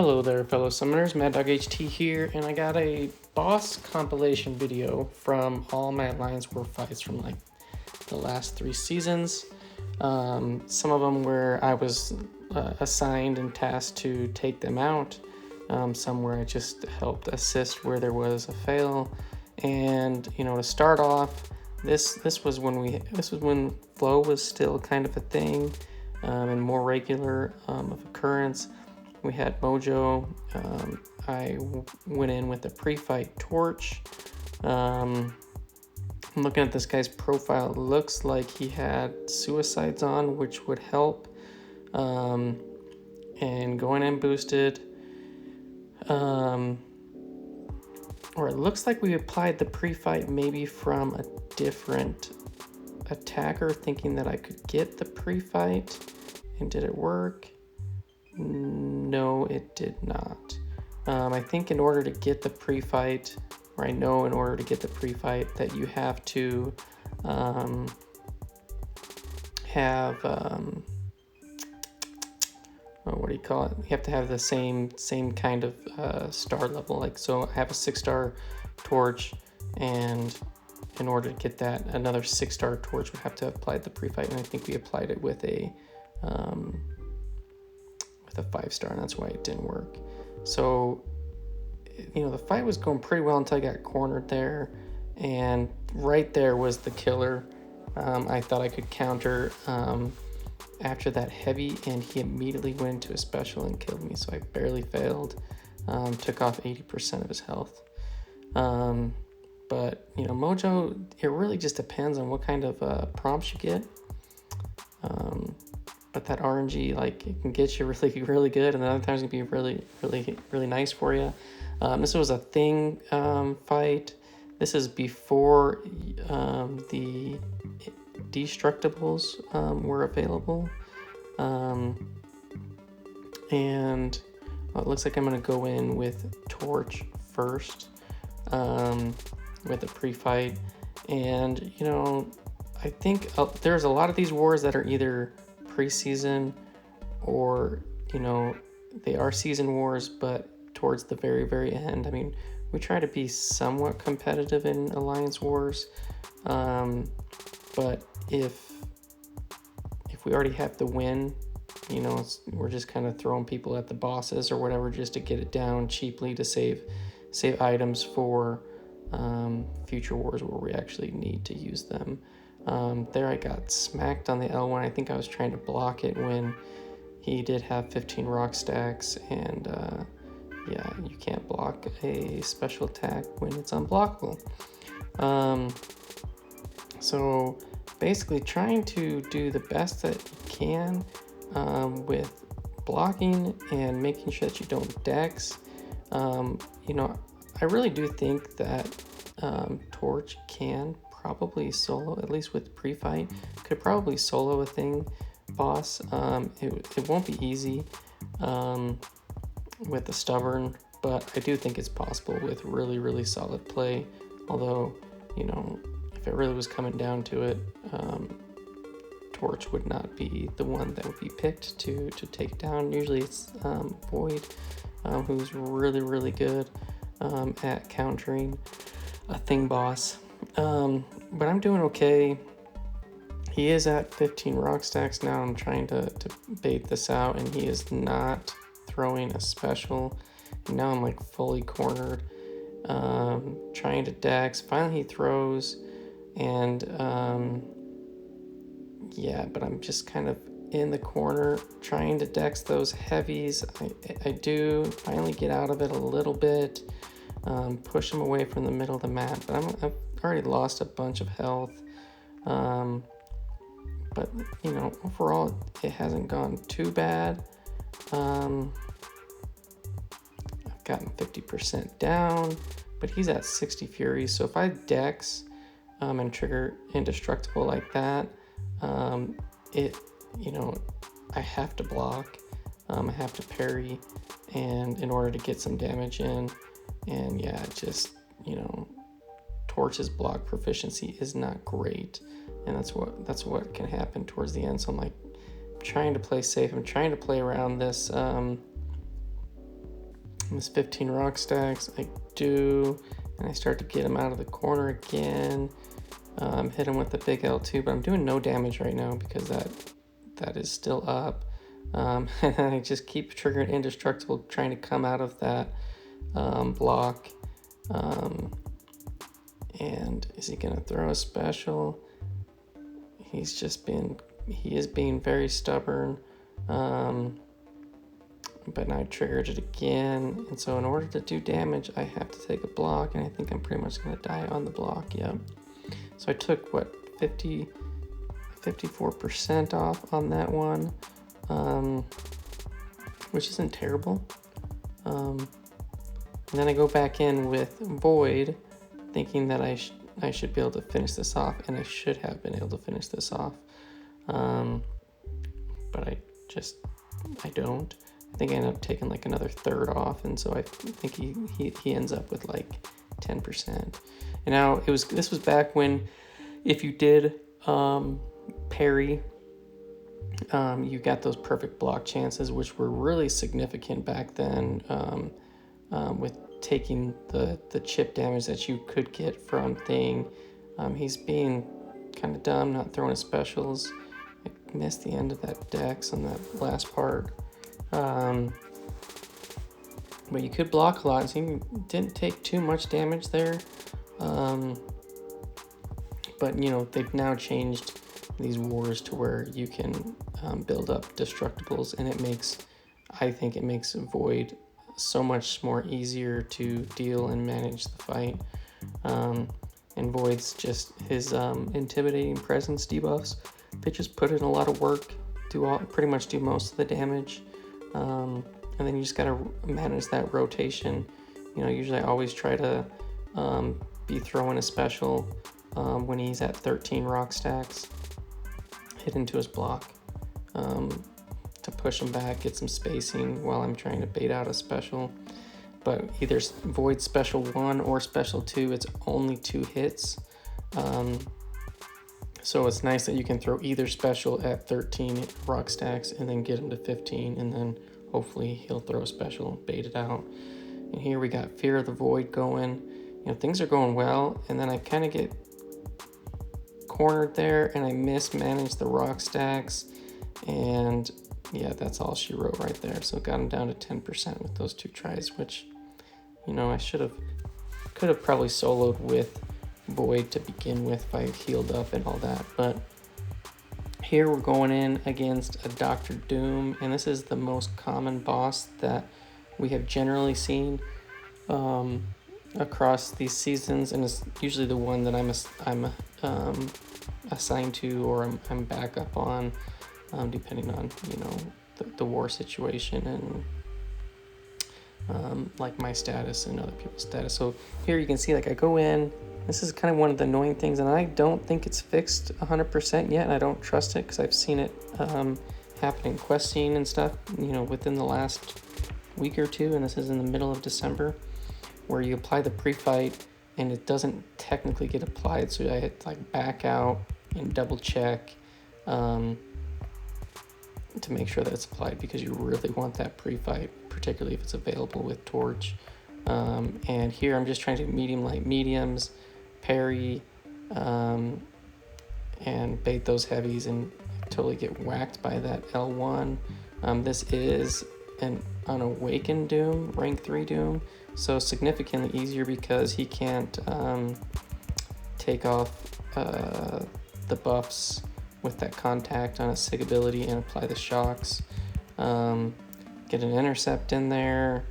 Hello there, fellow summoners. Mad Dog HT here, and I got a boss compilation video from all my Alliance War fights from like the last 3 seasons. Some of them where I was assigned and tasked to take them out. Some where I just helped assist where there was a fail. And to start off, this was when flow was still kind of a thing and more regular of occurrence. We had Mojo. I went in with a Prefight torch. I'm looking at this guy's profile. It looks like he had suicides on, which would help. And going in boosted. Or it looks like we applied the Prefight maybe from a different attacker, thinking that I could get the Prefight. And did it work? No, it did not. I think in order to get the Prefight, or I know in order to get the Prefight that you have to have what do you call it? You have to have the same kind of star level. Like, so I have a 6-star torch, and in order to get that, another 6-star torch would have to apply the Prefight, and I think we applied it with a 5-star, and that's why it didn't work. So the fight was going pretty well until I got cornered there, and right there was the killer. I thought I could counter after that heavy, and he immediately went into a special and killed me, so I barely failed. Took off 80% of his health. But Mojo, it really just depends on what kind of prompts you get. But that RNG, like, it can get you really, really good, and then other times it can be really, really, really nice for you. This was a thing fight. This is before the destructibles were available. And it looks like I'm going to go in with Torch first with a pre-fight. And, I think there's a lot of these wars that are either preseason or they are season wars, but towards the very, very end. I mean, we try to be somewhat competitive in Alliance Wars, but if we already have the win, we're just kind of throwing people at the bosses or whatever just to get it down cheaply to save items for future wars where we actually need to use them. There I got smacked on the L1. I think I was trying to block it when he did have 15 rock stacks, and yeah, you can't block a special attack when it's unblockable. So basically trying to do the best that you can with blocking and making sure that you don't dex. I really do think that Torch can probably solo, at least with pre-fight, could probably solo a thing boss. It won't be easy with the stubborn, but I do think it's possible with really, really solid play. Although, if it really was coming down to it, Torch would not be the one that would be picked to take down. Usually it's Void, who's really, really good at countering a thing boss. But I'm doing okay. He is at 15 rock stacks now. I'm trying to bait this out, and he is not throwing a special. Now I'm like fully cornered, trying to dex. Finally he throws, and yeah, but I'm just kind of in the corner trying to dex those heavies. I do finally get out of it a little bit, push him away from the middle of the map, but I've already lost a bunch of health. But overall it hasn't gone too bad. I've gotten 50% down, but he's at 60 fury, so if I dex and trigger indestructible like that, I have to block, I have to parry, and in order to get some damage in. And yeah, just Torch's block proficiency is not great, and that's what can happen towards the end. So I'm like trying to play safe. I'm trying to play around this This 15 rock stacks, I do, and I start to get him out of the corner again. Hit him with the big L2, but I'm doing no damage right now because that is still up. And I just keep triggering indestructible, trying to come out of that block. And is he gonna throw a special? He is being very stubborn. But now I triggered it again, and so in order to do damage, I have to take a block, and I think I'm pretty much gonna die on the block. Yeah. So I took what, 54% off on that one, which isn't terrible. And then I go back in with Void, thinking that I should be able to finish this off, and I should have been able to finish this off, but I don't. I think I ended up taking like another third off, and so I think he ends up with like 10%. And now this was back when, if you did parry, you got those perfect block chances, which were really significant back then, with taking the chip damage that you could get from Thing. He's being kind of dumb, not throwing his specials. I missed the end of that dex on that last part. But you could block a lot, so you didn't take too much damage there. But you know, they've now changed these wars to where you can build up destructibles, and I think it makes Void so much more easier to deal and manage the fight. And Void's just his intimidating presence debuffs. They just put in a lot of work, pretty much do most of the damage. And then you just gotta manage that rotation. You know, usually I always try to be throwing a special when he's at 13 rock stacks, hit into his block to push him back, get some spacing while I'm trying to bait out a special. But either Void special 1 or special 2, it's only 2 hits. So it's nice that you can throw either special at 13 rock stacks and then get him to 15, and then hopefully he'll throw a special, bait it out. And here we got Fear of the Void going. You know, things are going well, and then I kind of get cornered there, and I mismanaged the rock stacks, and yeah, that's all she wrote right there. So got him down to 10% with those 2 tries, which, you know, I could have probably soloed with Void to begin with if I healed up and all that. But here we're going in against a Dr. Doom, and this is the most common boss that we have generally seen across these seasons, and it's usually the one that I'm assigned to, or I'm back up on, depending on, you know, the war situation and like my status and other people's status. So here you can see, like, I go in. This is kind of one of the annoying things, and I don't think it's fixed 100% yet, and I don't trust it because I've seen it happen in quest scene and stuff, you know, within the last week or two, and this is in the middle of December, where you apply the Prefight and it doesn't technically get applied, so I had to like back out and double check to make sure that it's applied, because you really want that Prefight, particularly if it's available with Torch. And here I'm just trying to medium light mediums, parry, and bait those heavies, and totally get whacked by that L1. This is an unawakened Doom, rank 3 Doom, so significantly easier because he can't take off the buffs with that contact on a SIG ability and apply the shocks. Get an intercept in there,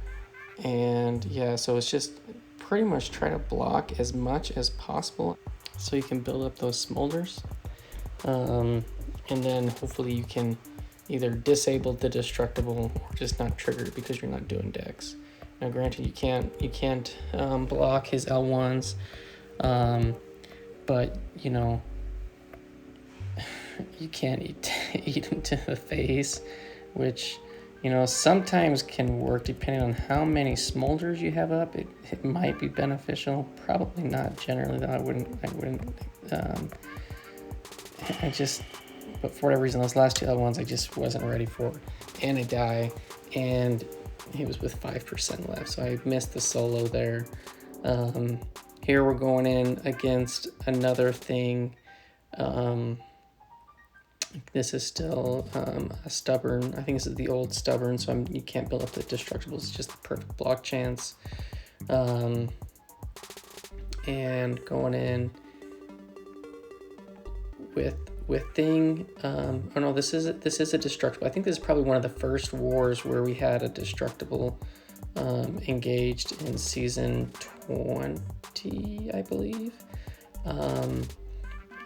and yeah, so it's just pretty much try to block as much as possible so you can build up those smolders, and then hopefully you can either disable the destructible or just not trigger it because you're not doing dex. Now granted, you can't block his L1s, but you know, you can't eat him to the face, which, you know, sometimes can work depending on how many smolders you have up. It might be beneficial, probably not generally though. I wouldn't but for whatever reason, those last 2 L1s I just wasn't ready for, and I die. And he was with 5% left, so I missed the solo there. Here we're going in against another thing. This is still a stubborn. I think this is the old stubborn, so you can't build up the destructibles. It's just the perfect block chance. And going in with thing. Oh no, this is a destructible. I think this is probably one of the first wars where we had a destructible engaged in season 20, I believe.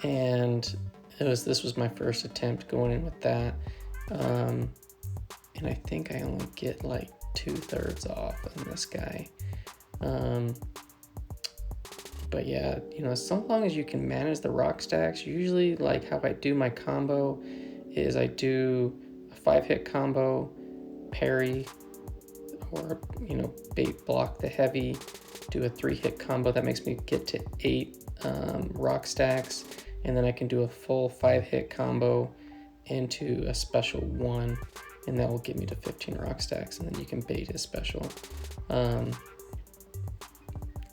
And this was my first attempt going in with that. And I think I only get like 2/3 off on this guy. But yeah, you know, so long as you can manage the rock stacks, usually like how I do my combo is I do a 5-hit combo, parry, or, you know, bait block the heavy, do a 3-hit combo that makes me get to 8 rock stacks, and then I can do a full 5-hit combo into a special 1, and that will get me to 15 rock stacks, and then you can bait his special.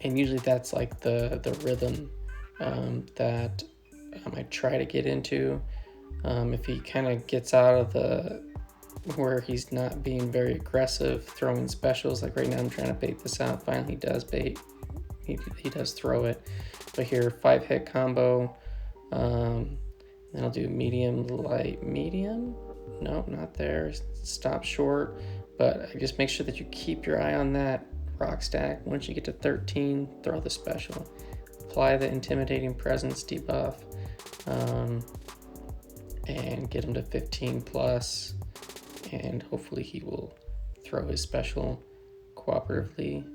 And usually that's like the rhythm that I try to get into. If he kind of gets out of where he's not being very aggressive, throwing specials, like right now I'm trying to bait this out. Finally he does bait, he does throw it. But here, 5-hit combo, then I'll do medium, light, medium. No, not there. Stop short, but I just make sure that you keep your eye on that rock stack. Once you get to 13, throw the special. Apply the intimidating presence debuff, and get him to 15 plus, and hopefully he will throw his special cooperatively.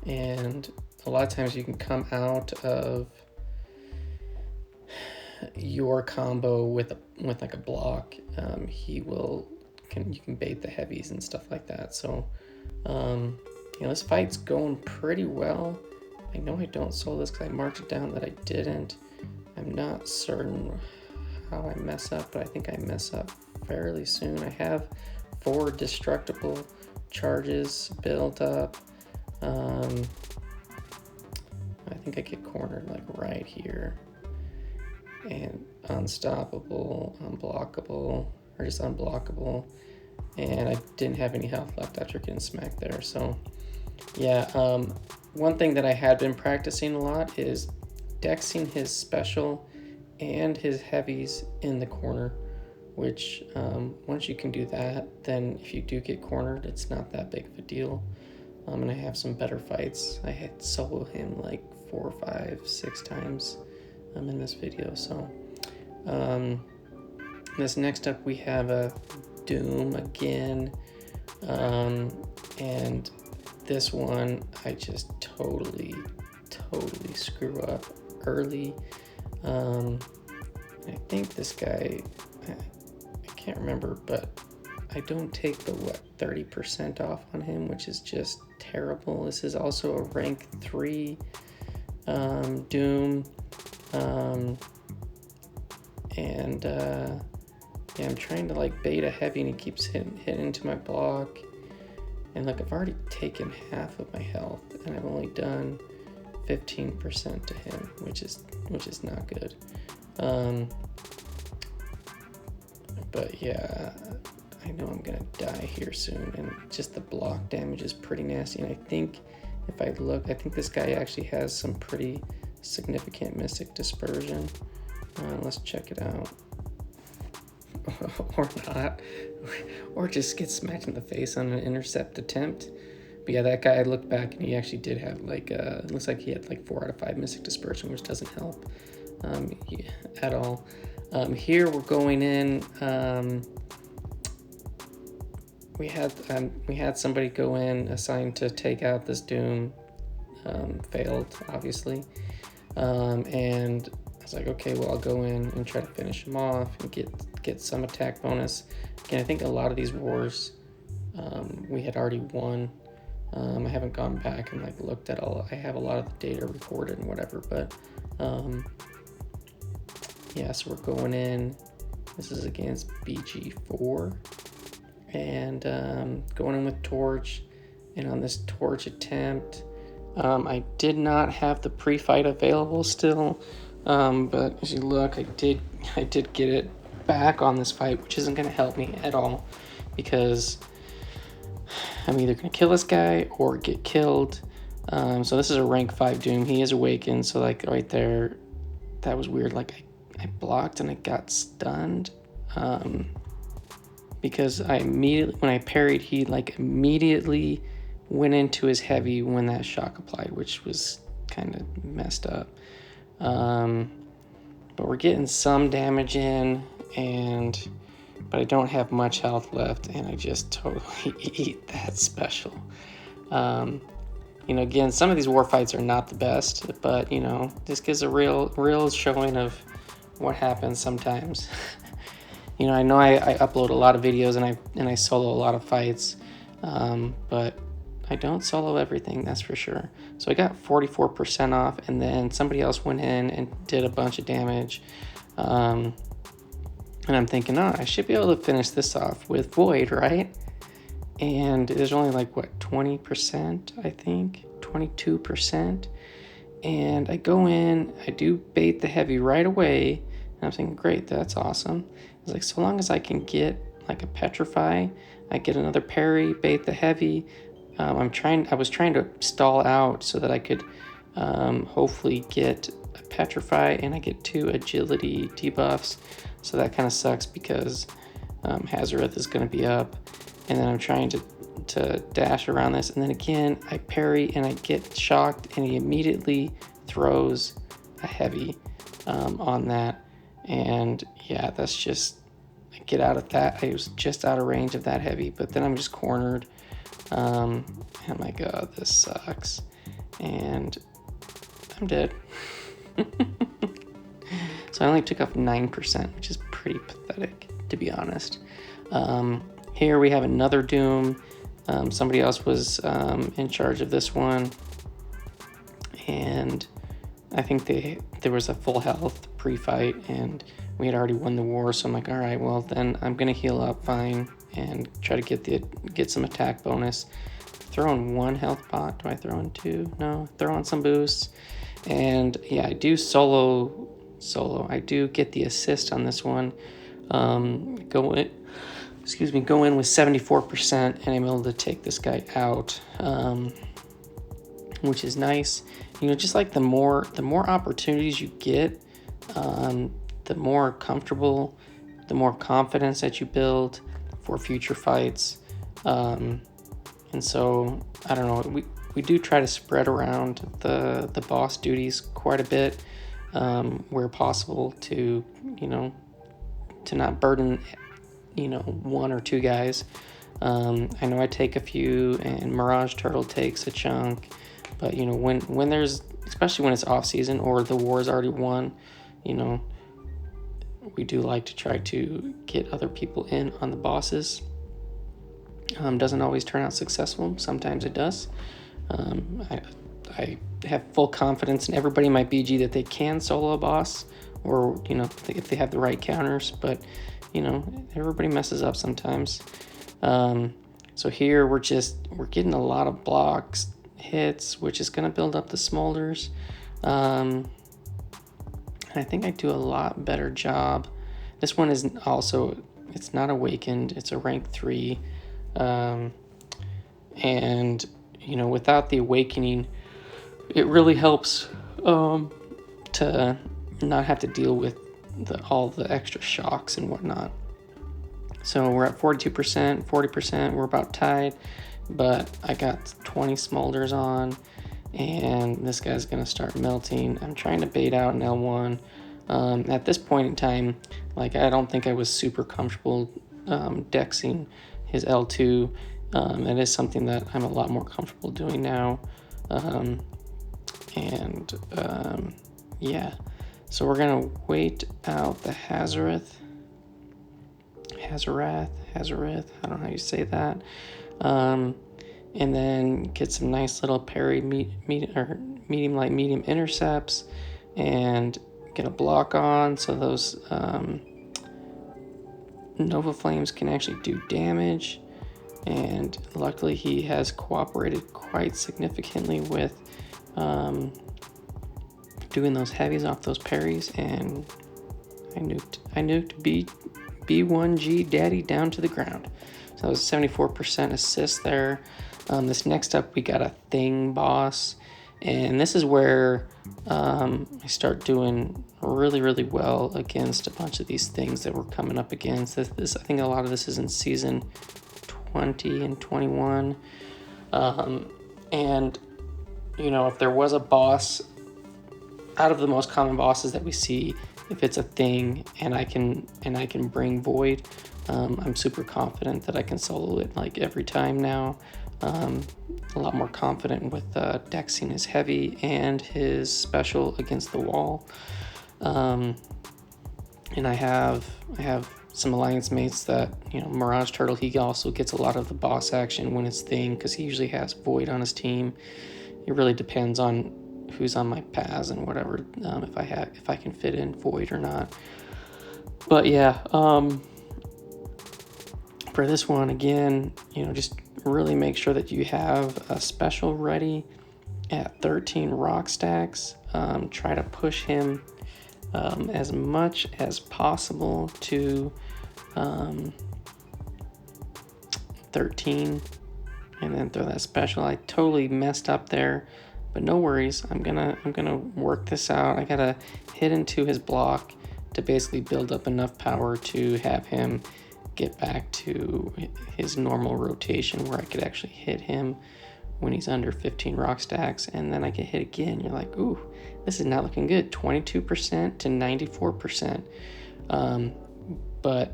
And a lot of times you can come out of your combo with like a block. You can bait the heavies and stuff like that. So you know, this fight's going pretty well. I know I don't solo this because I marked it down that I didn't. I'm not certain how I mess up, but I think I mess up fairly soon. I have 4 destructible charges built up. I think I get cornered like right here. And unstoppable, unblockable, or just unblockable. And I didn't have any health left after getting smacked there. So yeah, one thing that I had been practicing a lot is dexing his special and his heavies in the corner, which once you can do that, then if you do get cornered, it's not that big of a deal. And I have some better fights. I had solo him like 4, 5, 6 times in this video. So this next up we have a Doom again, and this one I just totally screw up early. I think this guy, I can't remember, but I don't take the 30% off on him, which is just terrible. This is also a rank 3 Doom, yeah, I'm trying to like bait a heavy and he keeps hitting into my block. And look, I've already taken half of my health and I've only done 15% to him, which is not good. But yeah, I know I'm gonna die here soon, and just the block damage is pretty nasty. And I think if I look, I think this guy actually has some pretty significant Mystic Dispersion. Let's check it out. Or not, or just get smacked in the face on an intercept attempt. But yeah, that guy, I looked back and he actually did have like it looks like he had like 4 out of 5 Mystic Dispersion, which doesn't help at all. Here we're going in, we had somebody go in assigned to take out this Doom, failed obviously, and I was like, okay, well, I'll go in and try to finish him off and get some attack bonus. Again, I think a lot of these wars we had already won. I haven't gone back and like looked at all. I have a lot of the data recorded and whatever, but yeah, so we're going in. This is against BG4, and going in with torch. And on this torch attempt, I did not have the pre-fight available still, but as you look, I did get it back on this fight, which isn't going to help me at all, because I'm either going to kill this guy or get killed. So this is a rank 5 Doom. He is awakened, so like right there, that was weird. Like I blocked and I got stunned, because I immediately, when I parried, he like immediately went into his heavy when that shock applied, which was kind of messed up. But we're getting some damage in, but I don't have much health left, and I just totally eat that special. You know, again, some of these war fights are not the best, but you know, this gives a real showing of what happens sometimes. You know, I know I upload a lot of videos and I solo a lot of fights, but I don't solo everything, that's for sure. So I got 44% off, and then somebody else went in and did a bunch of damage. And I'm thinking, oh, I should be able to finish this off with Void, right? And there's only like, what, 20%, I think? 22%. And I go in, I do bait the heavy right away, and I'm thinking, great, that's awesome. It's like, so long as I can get like a Petrify, I get another parry, bait the heavy. I was trying to stall out so that I could hopefully get a Petrify, and I get 2 agility debuffs. So that kind of sucks because Hazareth is going to be up, and then I'm trying to dash around this, and then again I parry and I get shocked, and he immediately throws a heavy on that, and yeah, that's just, I get out of that. I was just out of range of that heavy, but then I'm just cornered. Oh my god, this sucks, and I'm dead. So I only took off 9%, which is pretty pathetic, to be honest. Here we have another Doom. Somebody else was in charge of this one, and I think there was a full health pre-fight, and we had already won the war. So I'm like, all right, well then I'm gonna heal up fine and try to get some attack bonus. Throw in 1 health pot. Do I throw in 2? No, throw in some boosts. And yeah, I do solo. I do get the assist on this one. Go in with 74%, and I'm able to take this guy out, which is nice. You know, just like the more opportunities you get, the more comfortable, the more confidence that you build for future fights. And so I don't know, we do try to spread around the boss duties quite a bit, where possible, to, you know, to not burden, you know, 1 or 2 guys. I know I take a few, and Mirage Turtle takes a chunk, but you know, when there's, especially when it's off season or the war is already won, you know, we do like to try to get other people in on the bosses. Doesn't always turn out successful. Sometimes it does. I have full confidence in everybody in my BG that they can solo a boss, or, you know, if they have the right counters, but you know, everybody messes up sometimes. So here we're getting a lot of blocks, hits, which is going to build up the smolders. I think I do a lot better job. This one is also, it's not awakened, it's a rank 3. And you know, without the awakening, it really helps to not have to deal with all the extra shocks and whatnot. So we're at 42%, 40%, we're about tied, but I got 20 smolders on, and this guy's gonna start melting. I'm trying to bait out an L1. At this point in time, like, I don't think I was super comfortable dexing his L2. It is something that I'm a lot more comfortable doing now. Yeah, so we're gonna wait out the Hazareth, I don't know how you say that, and then get some nice little parry medium light medium intercepts, and get a block on, so those Nova Flames can actually do damage, and luckily he has cooperated quite significantly with doing those heavies off those parries, and I nuked B1G Daddy down to the ground. So that was 74% assist there. This next up, we got a Thing boss, and this is where I start doing really well against a bunch of these things that we're coming up against. This I think a lot of this is in season 20 and 21. And you know, if there was a boss out of the most common bosses that we see, if it's a thing and I can bring Void, I'm super confident that I can solo it like every time now. A lot more confident with dexing his heavy and his special against the wall. And I have some alliance mates that, you know, Mirage Turtle, he also gets a lot of the boss action when it's thing, because he usually has Void on his team. It really depends on who's on my paths and whatever, if I can fit in Void or not. But yeah, for this one, again, you know, just really make sure that you have a special ready at 13 rock stacks. Try to push him as much as possible to 13, and then throw that special. I totally messed up there, but no worries. I'm gonna work this out. I gotta hit into his block to basically build up enough power to have him get back to his normal rotation where I could actually hit him when he's under 15 rock stacks, and then I get hit again. You're like, ooh, this is not looking good. 22% to 94%. But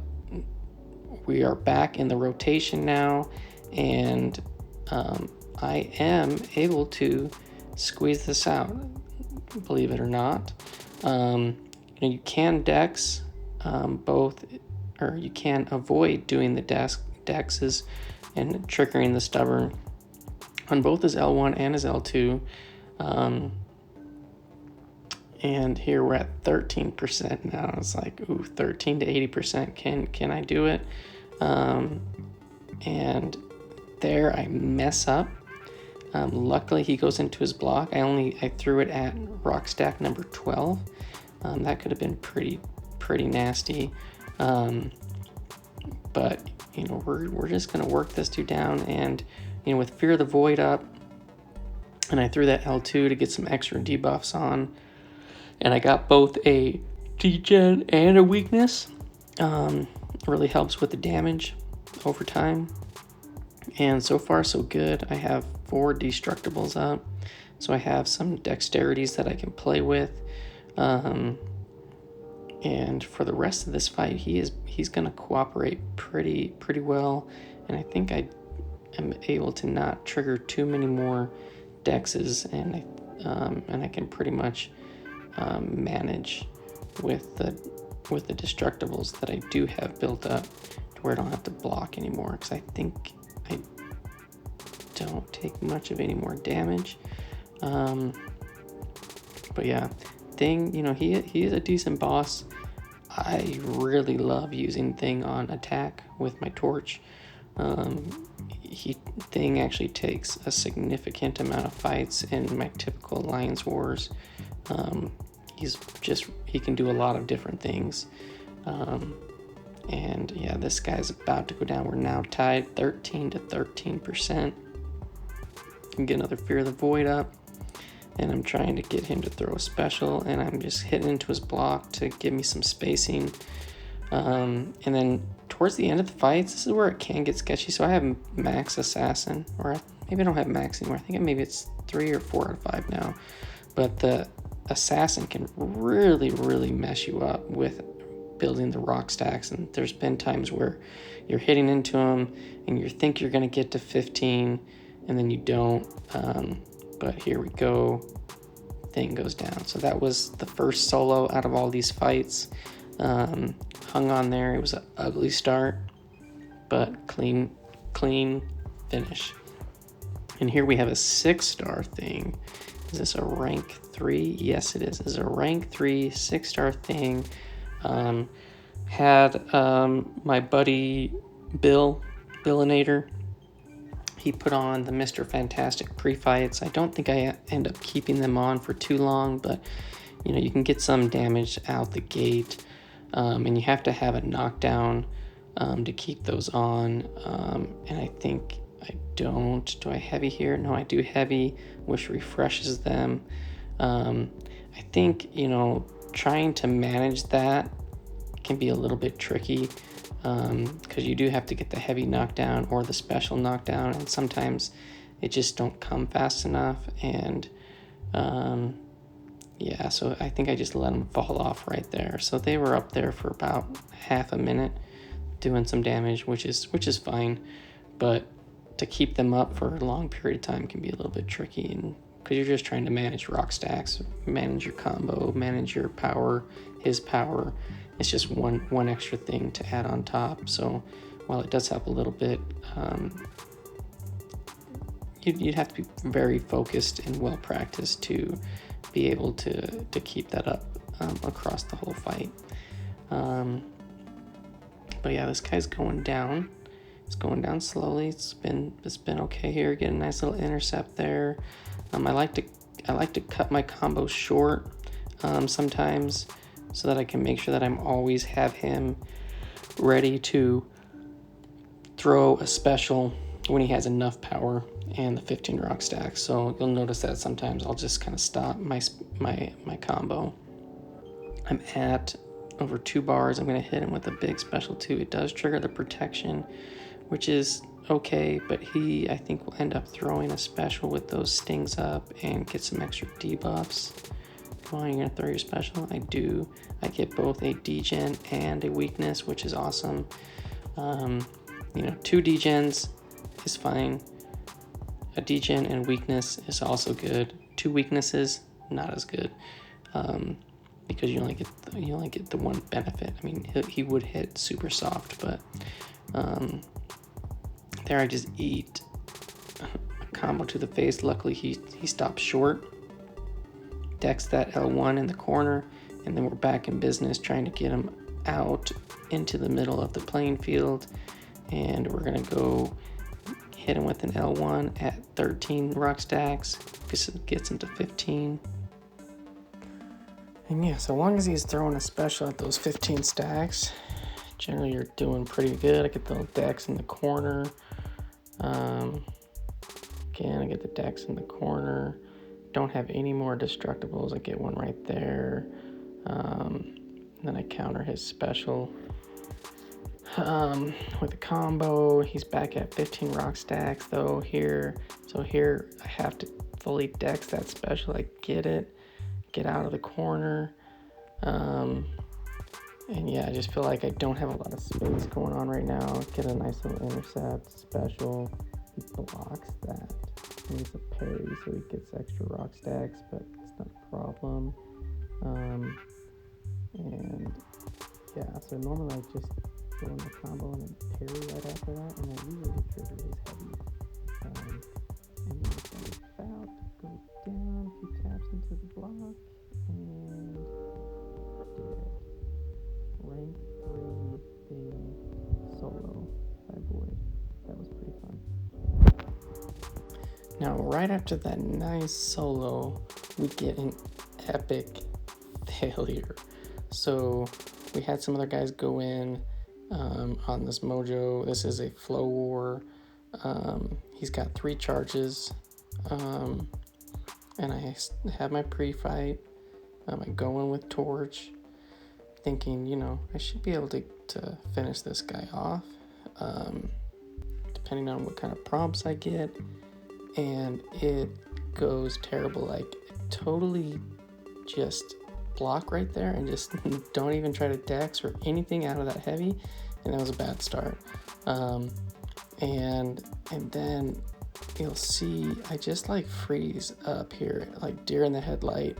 we are back in the rotation now, and I am able to squeeze this out, believe it or not. You can dex both, or you can avoid doing the dexes and triggering the stubborn on both his L1 and his L2. And here we're at 13% now. It's like, ooh, 13 to 80%. Can I do it? And there I mess up. Luckily he goes into his block. I threw it at rock stack number 12. That could have been pretty nasty. But you know, we're just gonna work this dude down, and you know, with Fear of the Void up, and I threw that L2 to get some extra debuffs on, and I got both a degen and a weakness. Really helps with the damage over time. And so far so good. I have 4 destructibles up, so I have some dexterities that I can play with. And for the rest of this fight, he's gonna cooperate pretty well, and I think I am able to not trigger too many more dexes, and I can pretty much manage with the destructibles that I do have built up to where I don't have to block anymore, because I think I don't take much of any more damage. But yeah, Thing, you know, he is a decent boss. I really love using Thing on attack with my torch. Thing actually takes a significant amount of fights in my typical Alliance Wars. He can do a lot of different things. And yeah, this guy's about to go down. We're now tied 13 to 13%. Can get another Fear of the Void up, and I'm trying to get him to throw a special, and I'm just hitting into his block to give me some spacing. And then towards the end of the fights, this is where it can get sketchy. So I have max assassin, or maybe I don't have max anymore. I think maybe it's 3 or 4 out of 5 now. But the assassin can really mess you up with building the rock stacks, and there's been times where you're hitting into him and you think you're going to get to 15 and then you don't. But here we go, Thing goes down. So that was the first solo out of all these fights. Hung on there. It was an ugly start, but clean finish. And here we have a 6-star Thing. Is this a rank 3? Yes, it is. This is a rank 3 6-star Thing. Had my buddy Billinator. He put on the Mr. Fantastic Prefights. I don't think I end up keeping them on for too long, but you know, you can get some damage out the gate, and you have to have a knockdown to keep those on. And I think I don't. Do I heavy here? No, I do heavy, which refreshes them. I think, you know, trying to manage that can be a little bit tricky, because you do have to get the heavy knockdown or the special knockdown, and sometimes it just don't come fast enough. And yeah, so I think I just let them fall off right there. So they were up there for about half a minute doing some damage, which is fine, but to keep them up for a long period of time can be a little bit tricky, and because you're just trying to manage rock stacks, manage your combo, manage your power, his power. It's just one extra thing to add on top. So while it does help a little bit, you'd have to be very focused and well practiced to be able to keep that up across the whole fight. But yeah, this guy's going down. It's going down slowly. It's been okay here. Get a nice little intercept there. I like to cut my combos short sometimes, so that I can make sure that I'm always have him ready to throw a special when he has enough power and the 15 rock stacks. So you'll notice that sometimes I'll just kind of stop my combo. I'm at over 2 bars. I'm going to hit him with a big special too. It does trigger the protection, which is okay, but he, I think, will end up throwing a special with those stings up and get some extra debuffs. Come on, you're going to throw your special? I do. I get both a degen and a weakness, which is awesome. You know, 2 degens is fine. A degen and weakness is also good. 2 weaknesses, not as good, because you only get the one benefit. I mean, he would hit super soft, but there I just eat a combo to the face. Luckily, he stopped short. Dex that L1 in the corner, and then we're back in business trying to get him out into the middle of the playing field, and we're gonna go hit him with an L1 at 13 rock stacks. Gets him to 15. And yeah, so long as he's throwing a special at those 15 stacks, generally you're doing pretty good. I get the Dex in the corner. Again, I get the Dex in the corner. Don't have any more destructibles. I get one right there. Then I counter his special with a combo. He's back at 15 rock stacks though here. So here I have to fully Dex that special. I get it. Get out of the corner. And yeah, I just feel like I don't have a lot of space going on right now. Get a nice little intercept special. He blocks that. And he's a parry, so he gets extra rock stacks, but it's not a problem. And yeah, so normally I just go in the combo and then parry right after that, and then usually the trigger is heavy. And then it's about to go down. He taps into the block, and dead. Rank 3 thing solo by Void. That was pretty fun. Now, right after that nice solo, we get an epic failure. So we had some other guys go in on this Mojo. This is a flow war. He's got 3 charges, and I have my pre-fight. I go in with torch, thinking, you know, I should be able to finish this guy off, depending on what kind of prompts I get. And it goes terrible. Like, totally just block right there and just don't even try to dex or anything out of that heavy, and that was a bad start. And then you'll see I just like freeze up here, like deer in the headlight,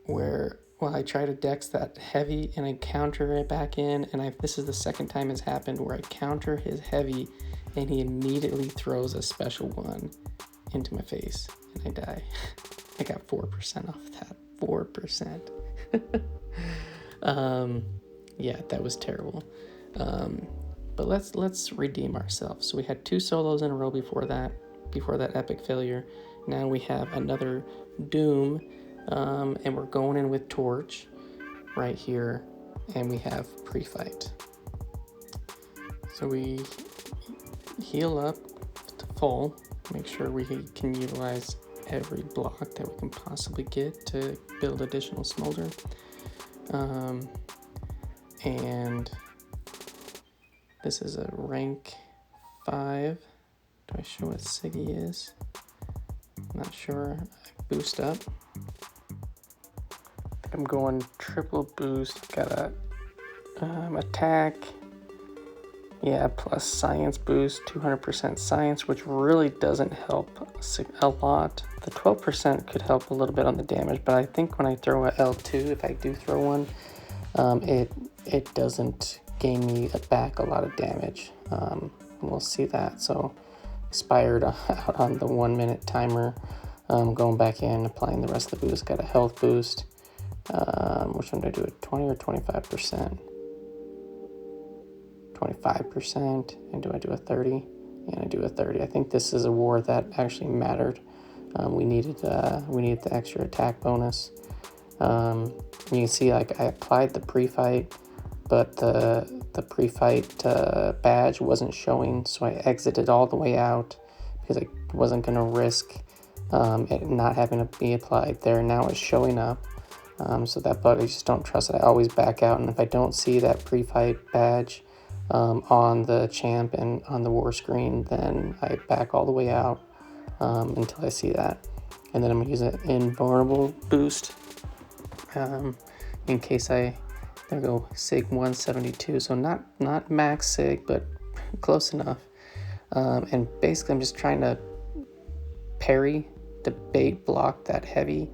where I try to dex that heavy and I counter it back in, and this is the second time it's happened where I counter his heavy and he immediately throws a special one into my face and I die. I got 4% off that. 4%. Yeah, that was terrible. But let's redeem ourselves. So we had 2 solos in a row before that epic failure. Now we have another Doom, and we're going in with Torch right here, and we have Prefight. So we heal up to full, make sure we can utilize every block that we can possibly get to build additional smolder. And this is a rank 5. Do I show what Siggy is? Not sure. I boost up. I'm going triple boost. Got a attack. Yeah, plus science boost, 200% science, which really doesn't help a lot. The 12% could help a little bit on the damage, but I think when I throw a L2, if I do throw one, it doesn't gain me back a lot of damage. We'll see that. So expired out on the 1 minute timer. Going back in, applying the rest of the boost. Got a health boost. Which one did I do? It 20 or 25%? 25%. And do I do a 30? And I do a 30. I think this is a war that actually mattered. We needed the extra attack bonus. You can see, like, I applied the pre-fight, but the pre-fight badge wasn't showing, so I exited all the way out because I wasn't going to risk it not having to be applied there. Now it's showing up, so that bug, I just don't trust it. I always back out, and if I don't see that pre-fight badge on the champ and on the war screen, then I back all the way out until I see that. And then I'm going to use an invulnerable boost in case there go Sig 172, so not max Sig, but close enough. And basically I'm just trying to parry the bait block that heavy,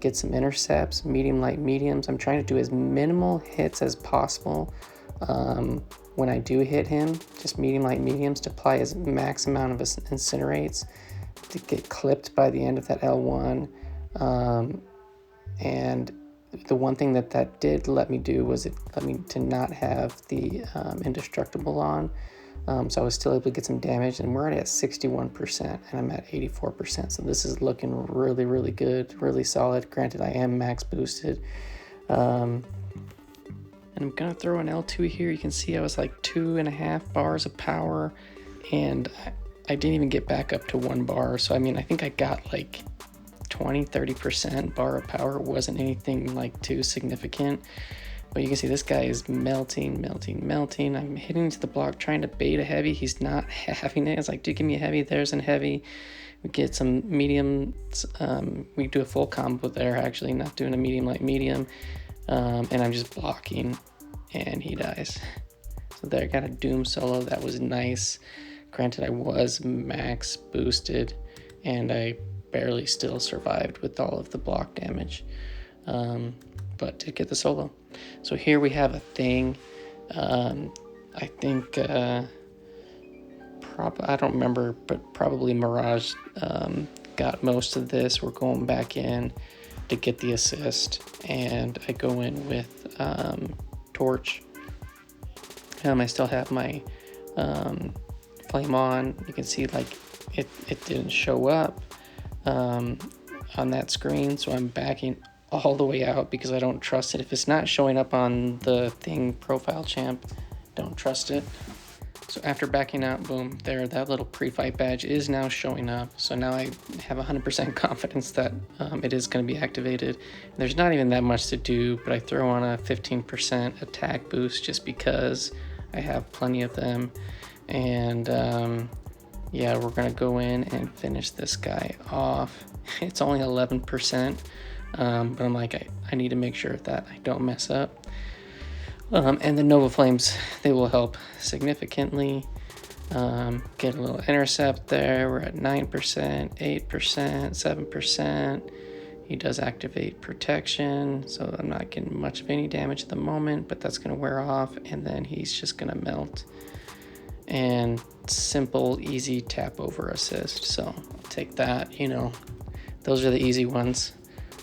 get some intercepts, medium, light, mediums. I'm trying to do as minimal hits as possible when I do hit him, just medium, light, mediums, to apply his max amount of incinerates to get clipped by the end of that L1. And the one thing that did let me do was it let me to not have the indestructible on. So I was still able to get some damage, and we're already at 61%, and I'm at 84%. So this is looking really, really good, really solid. Granted, I am max boosted. And I'm gonna throw an L2 here. You can see I was like 2.5 bars of power, and I didn't even get back up to 1 bar. So I mean, I think I got like 20-30% bar of power. It wasn't anything like too significant, but you can see this guy is melting. I'm hitting to the block, trying to bait a heavy. He's not having it. It's like, dude, give me a heavy. There's a heavy. We get some mediums. We do a full combo there, actually, not doing a medium, light, medium. And I'm just blocking, and he dies. So there, I got a Doom solo. That was nice. Granted, I was max boosted, and I barely still survived with all of the block damage, but did get the solo. So here we have a thing. I think I don't remember, but probably Mirage got most of this. We're going back in to get the assist, and I go in with Torch. I still have my flame on. You can see, like, it didn't show up on that screen, so I'm backing all the way out because I don't trust it. If it's not showing up on the thing profile champ, don't trust it. So after backing out, boom, there, that little pre-fight badge is now showing up. So now I have 100% confidence that it is going to be activated. There's not even that much to do, but I throw on a 15% attack boost just because I have plenty of them. And yeah, we're going to go in and finish this guy off. It's only 11%, but I'm like, I need to make sure that I don't mess up. And the Nova Flames, they will help significantly. Get a little intercept there. We're at 9%, 8%, 7%. He does activate protection, so I'm not getting much of any damage at the moment, but that's going to wear off, and then he's just going to melt. And simple, easy tap over assist. So I'll take that. You know, those are the easy ones.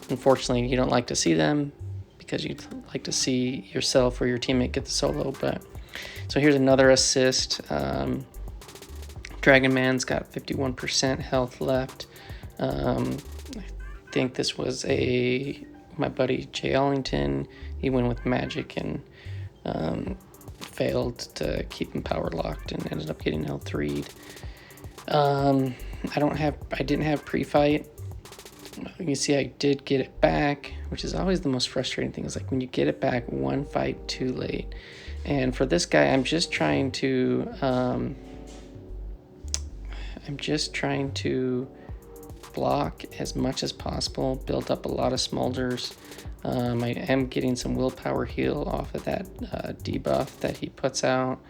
Unfortunately, you don't like to see them because you'd like to see yourself or your teammate get the solo. But so here's another assist. DragonMan's got 51% health left. I think this was my buddy Jay Ellington. He went with magic and failed to keep him power locked and ended up getting L3'd. I didn't have pre-fight. You can see I did get it back, which is always the most frustrating thing, is like when you get it back one fight too late. And for this guy, I'm just trying to block as much as possible, build up a lot of smolders. I am getting some willpower heal off of that debuff that he puts out.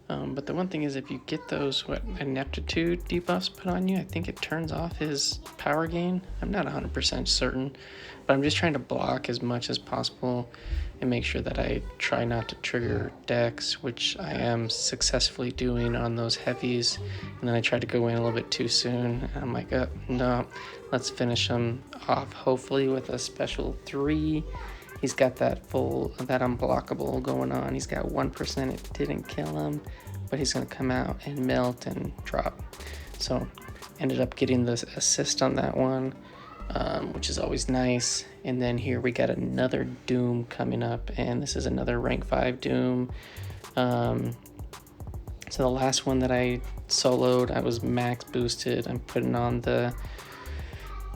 But the one thing is, if you get those ineptitude debuffs put on you, I think it turns off his power gain. I'm not 100% certain, but I'm just trying to block as much as possible and make sure that I try not to trigger decks, which I am successfully doing on those heavies. And then I tried to go in a little bit too soon. And I'm like, no, let's finish him off, hopefully with a special 3. He's got that unblockable going on. He's got 1%. It didn't kill him, but he's going to come out and melt and drop. So ended up getting the assist on that one, which is always nice. And then here we got another Doom coming up, and this is another rank 5 Doom. So the last one that I soloed, I was max boosted. I'm putting on the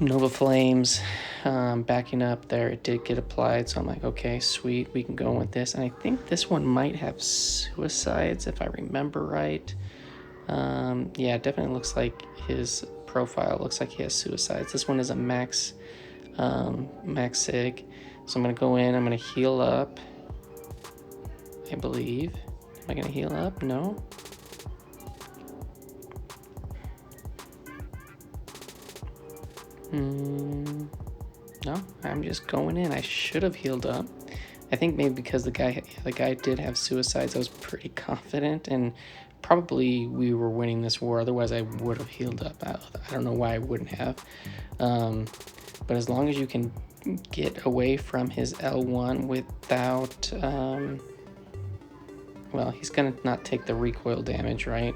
Nova Flames, backing up there. It did get applied, so I'm like, okay, sweet, we can go with this. And I think this one might have suicides if I remember right. Yeah, it definitely looks like his profile looks like he has suicides. This one is a max sig, so I'm gonna go in, I'm gonna heal up, I believe. Am I gonna heal up? No. No, I'm just going in. I should have healed up. I think maybe because the guy did have suicides, I was pretty confident, and probably we were winning this war. Otherwise, I would have healed up. I don't know why I wouldn't have. But as long as you can get away from his L1 without, well, he's gonna not take the recoil damage, right?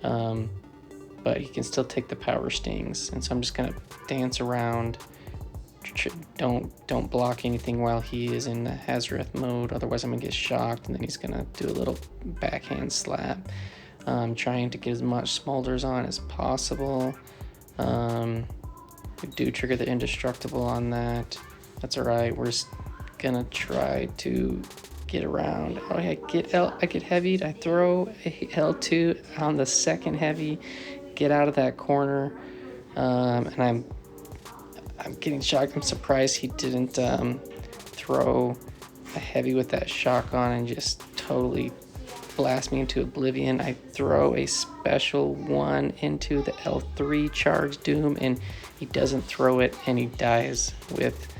But he can still take the power stings, and so I'm just gonna dance around. Don't block anything while he is in the Hazareth mode, otherwise I'm gonna get shocked, and then he's gonna do a little backhand slap. Trying to get as much smolders on as possible. We do trigger the indestructible on that. That's all right. We're just gonna try to get around. Oh, I get heavied. I throw a L2 on the second heavy, get out of that corner, and I'm getting shocked. I'm surprised he didn't throw a heavy with that shock on and just totally blast me into oblivion. I throw a special 1 into the L3 charge Doom, and he doesn't throw it, and he dies with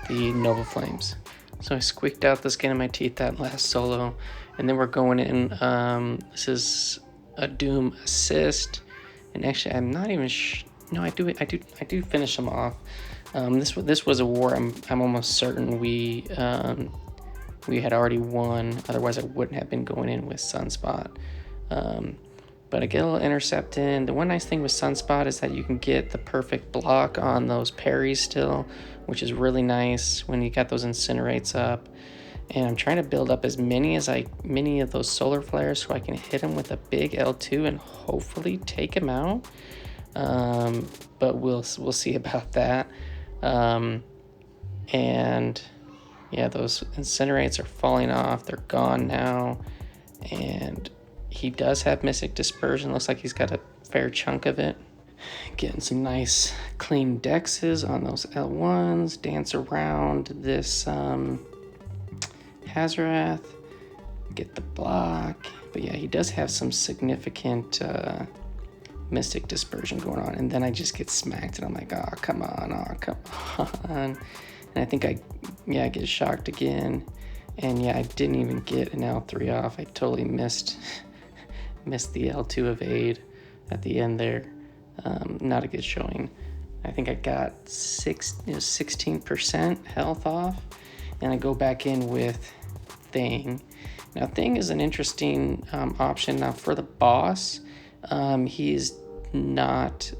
the Nova Flames. So I squeaked out the skin of my teeth that last solo, and then we're going in. This is a Doom assist, and actually I'm not even no, I do finish him off. This was a war I'm almost certain we had already won. Otherwise I wouldn't have been going in with Sunspot. But I get a little intercept in. The one nice thing with Sunspot is that you can get the perfect block on those parries still, which is really nice when you got those incinerates up. And I'm trying to build up as many of those solar flares so I can hit him with a big L2 and hopefully take him out. But we'll see about that. And yeah, those incinerates are falling off. They're gone now. And he does have Mystic Dispersion. Looks like he's got a fair chunk of it. Getting some nice clean dexes on those L1s. Dance around this Hazareth. Get the block. But yeah, he does have some significant Mystic Dispersion going on. And then I just get smacked and I'm like, oh, come on. And I think I get shocked again. And yeah, I didn't even get an L3 off. I totally missed the L2 evade at the end there. Not a good showing. I think I got 16% health off, and I go back in with Thing. Now, Thing is an interesting option. Now, for the boss, he's not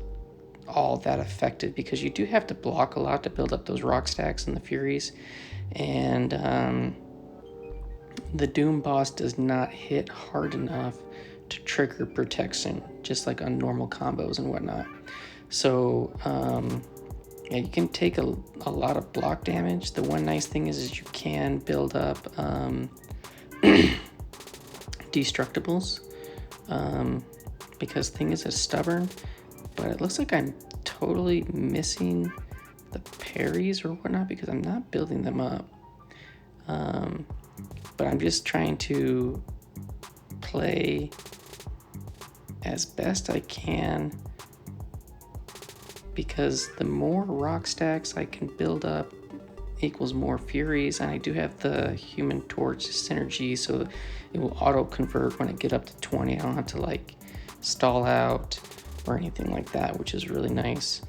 all that effective because you do have to block a lot to build up those rock stacks and the Furies, and the Doom boss does not hit hard enough to trigger protection, just like on normal combos and whatnot. So yeah, you can take a lot of block damage. The one nice thing is you can build up destructibles, because Thing is a stubborn, but it looks like I'm totally missing the parries or whatnot because I'm not building them up. But I'm just trying to play as best I can, because the more rock stacks I can build up equals more Furies, and I do have the Human Torch synergy, so it will auto convert when I get up to 20. I don't have to like stall out or anything like that, which is really nice.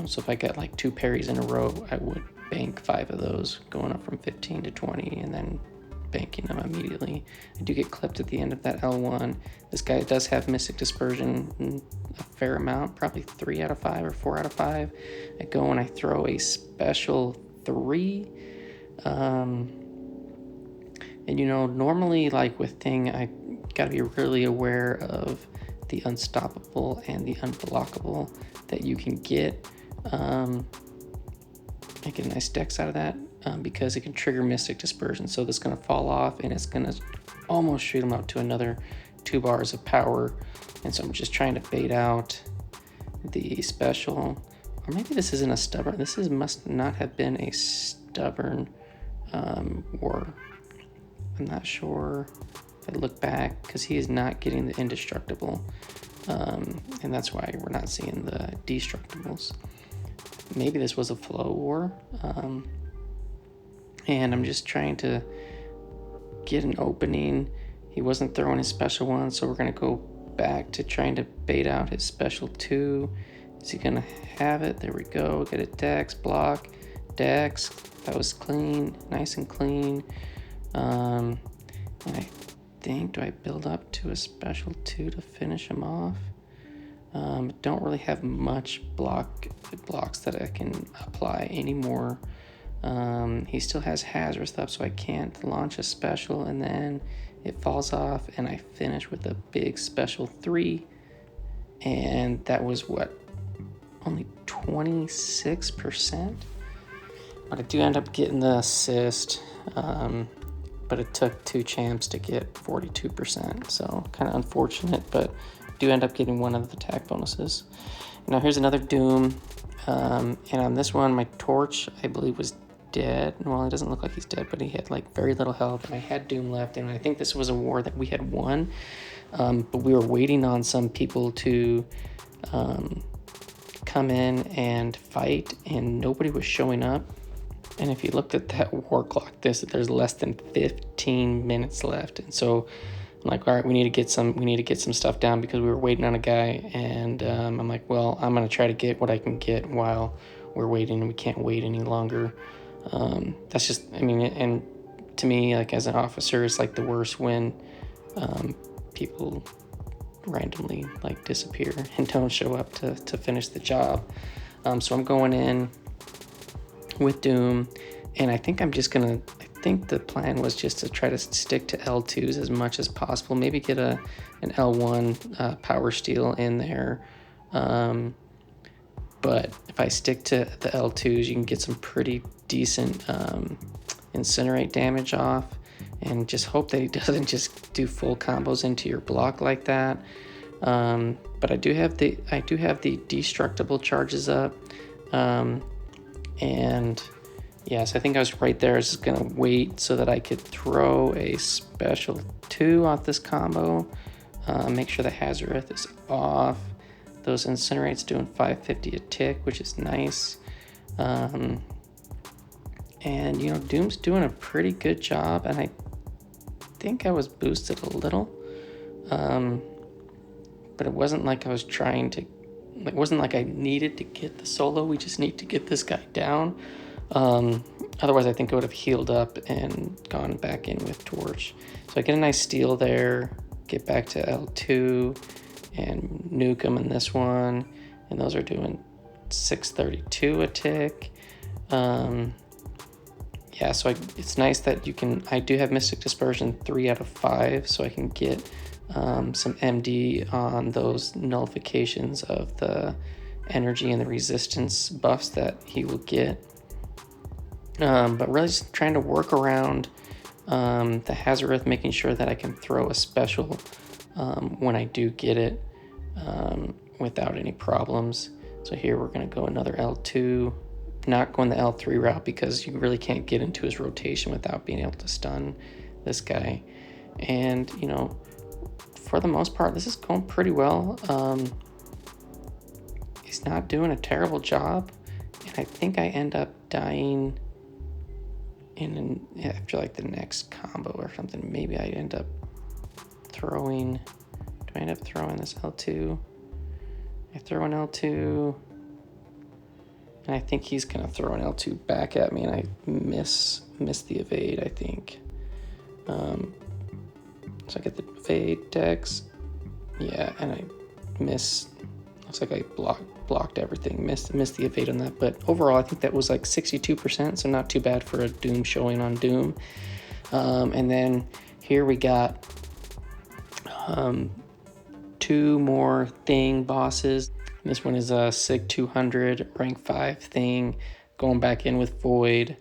So if I got like 2 parries in a row, I would bank 5 of those, going up from 15 to 20 and then banking them immediately. I do get clipped at the end of that L1. This guy does have Mystic Dispersion a fair amount, probably 3 out of 5 or 4 out of 5. I go and I throw a special 3. And you know, normally like with Thing, I gotta be really aware of the unstoppable and the unblockable that you can get. I get a nice dex out of that because it can trigger Mystic Dispersion. So that's going to fall off and it's going to almost shoot him up to another 2 bars of power. And so I'm just trying to bait out the special. Or maybe this isn't a stubborn. This must not have been a stubborn war. I'm not sure if I look back, because he is not getting the indestructible. And that's why we're not seeing the destructibles. Maybe this was a flow war. And I'm just trying to get an opening. He wasn't throwing his special one, so we're going to go back to trying to bait out his special 2. Is he going to have it? There we go. Get a dex, block, dex. That was clean, nice and clean. And I think, do I build up to a special 2 to finish him off? Don't really have much blocks that I can apply anymore. He still has hazard stuff, so I can't launch a special, and then it falls off, and I finish with a big special 3, and that was what, only 26%? But I do end up getting the assist, but it took 2 champs to get 42%, so kind of unfortunate, but do end up getting one of the attack bonuses. Now here's another Doom, and on this one my torch I believe was dead. Well, it doesn't look like he's dead, but he had like very little health, and I had Doom left, and I think this was a war that we had won, but we were waiting on some people to come in and fight, and nobody was showing up. And if you looked at that war clock, there's less than 15 minutes left, and so I'm like, all right, we need to get some stuff down because we were waiting on a guy, and I'm like, well, I'm gonna try to get what I can get while we're waiting, and we can't wait any longer. That's just, I mean, and to me, like as an officer, it's like the worst when people randomly like disappear and don't show up to finish the job. So I'm going in with Doom, and I think the plan was just to try to stick to L2s as much as possible, maybe get an L1 power steal in there, but if I stick to the L2s, you can get some pretty decent incinerate damage off, and just hope that he doesn't just do full combos into your block like that. But I do have the destructible charges up, and yes, I think I was right there. I was just gonna wait so that I could throw a special 2 off this combo, make sure the Hazareth is off. Those incinerates doing 550 a tick, which is nice. And you know, Doom's doing a pretty good job, and I think I was boosted a little, but it wasn't like I was trying to it wasn't like I needed to get the solo. We just need to get this guy down. Otherwise, I think I would have healed up and gone back in with Torch. So I get a nice steal there, get back to L2, and nuke him in this one. And those are doing 632 a tick. Yeah, so it's nice that you can, I do have Mystic Dispersion 3 out of 5, so I can get some MD on those nullifications of the energy and the resistance buffs that he will get. But really just trying to work around the Hazareth, making sure that I can throw a special when I do get it without any problems. So here we're going to go another L2, not going the L3 route because you really can't get into his rotation without being able to stun this guy. And, you know, for the most part, this is going pretty well. He's not doing a terrible job. And I think I end up dying after like the next combo or something. Maybe I end up throwing, do I end up throwing this L2? I throw an L2, and I think he's gonna throw an L2 back at me, and I miss the evade, I think. So I get the evade dex, yeah, and I miss, looks like I blocked everything, missed the evade on that, but overall I think that was like 62%, so not too bad for a Doom showing on Doom. And then here we got 2 more thing bosses. This one is a Sig 200 rank 5 thing, going back in with Void.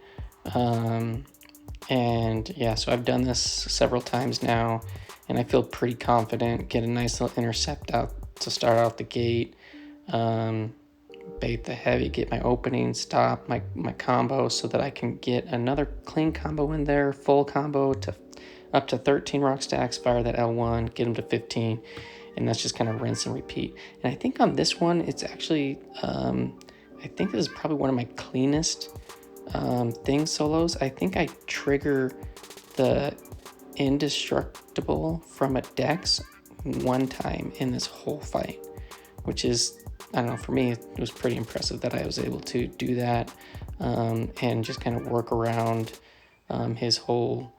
And yeah, so I've done this several times now, and I feel pretty confident. Get a nice little intercept out to start out the gate. Bait the heavy, get my opening, stop my combo so that I can get another clean combo in there, full combo to up to 13 rock stacks, fire that L1, get them to 15, and that's just kind of rinse and repeat. And I think on this one, it's actually, I think this is probably one of my cleanest thing solos. I think I trigger the indestructible from a dex 1 time in this whole fight, which is, I don't know, for me, it was pretty impressive that I was able to do that and just kind of work around his whole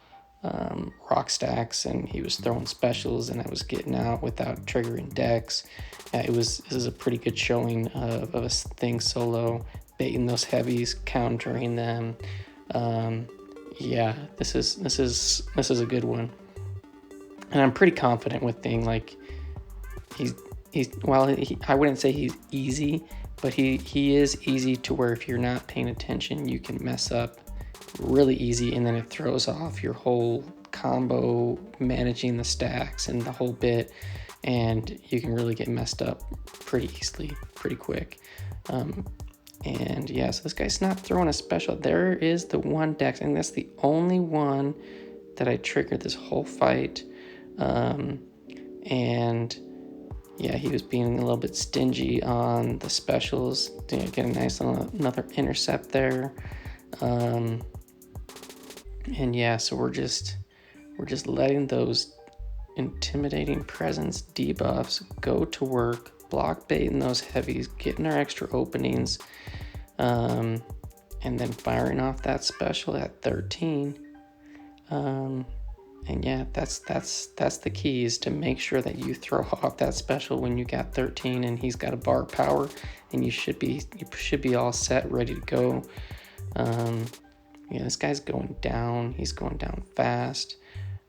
rock stacks, and he was throwing specials and I was getting out without triggering decks. This is a pretty good showing of a thing solo, baiting those heavies, countering them. Yeah, this is a good one, and I'm pretty confident with thing. Like he's I wouldn't say he's easy, but he is easy to where if you're not paying attention, you can mess up really easy, and then it throws off your whole combo, managing the stacks and the whole bit, and you can really get messed up pretty easily, pretty quick. And yeah, so this guy's not throwing a special. There is the one dex, and that's the only one that I triggered this whole fight. And yeah, he was being a little bit stingy on the specials. Get a nice another intercept there. And yeah, so we're just letting those intimidating presence debuffs go to work, block baiting those heavies, getting their extra openings, and then firing off that special at 13. And yeah, that's the key, is to make sure that you throw off that special when you got 13 and he's got a bar power, and you should be all set, ready to go. Yeah, this guy's going down. He's going down fast.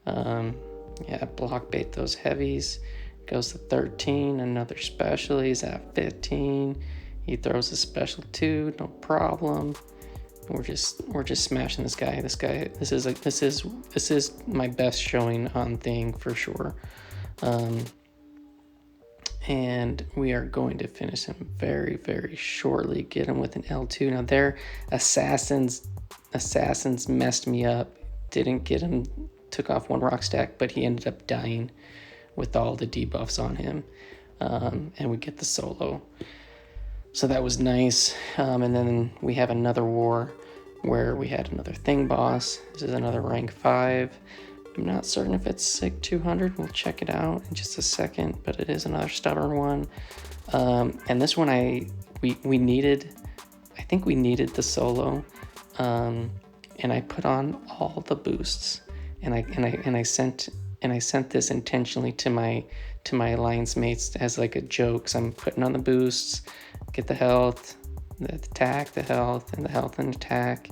Yeah, block bait those heavies. Goes to 13. Another special. He's at 15. He throws a special too. No problem. We're just smashing this guy. This is my best showing on thing for sure. And we are going to finish him very, very shortly. Get him with an L2. Now their assassins messed me up. Didn't get him, took off 1 rock stack, but he ended up dying with all the debuffs on him. And we get the solo. So that was nice. And then we have another war where we had another thing boss. This is another rank 5. I'm not certain if it's SIG 200. We'll check it out in just a second, but it is another stubborn one. And this one we needed, I think we needed the solo. And I put on all the boosts, and I sent this intentionally to my alliance mates as like a joke. So I'm putting on the boosts, get the health, the attack, the health, and the health and attack.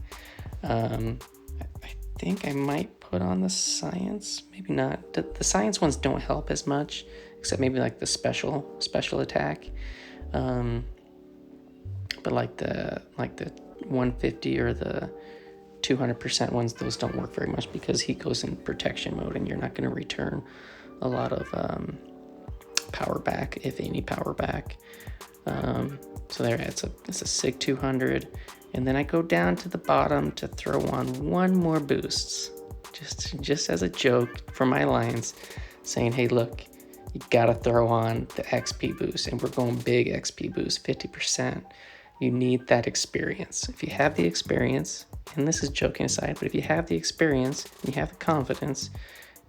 I think I might put on the science, maybe not. The science ones don't help as much, except maybe like the special attack. But like the 150 or the 200% ones, those don't work very much because he goes in protection mode and you're not going to return a lot of power back, if any power back. So there, it's a SIG 200. And then I go down to the bottom to throw on one more boost, just as a joke for my alliance, saying, hey, look, you got to throw on the XP boost. And we're going big XP boost, 50%. You need that experience. If you have the experience, and this is joking aside, but if you have the experience and you have the confidence,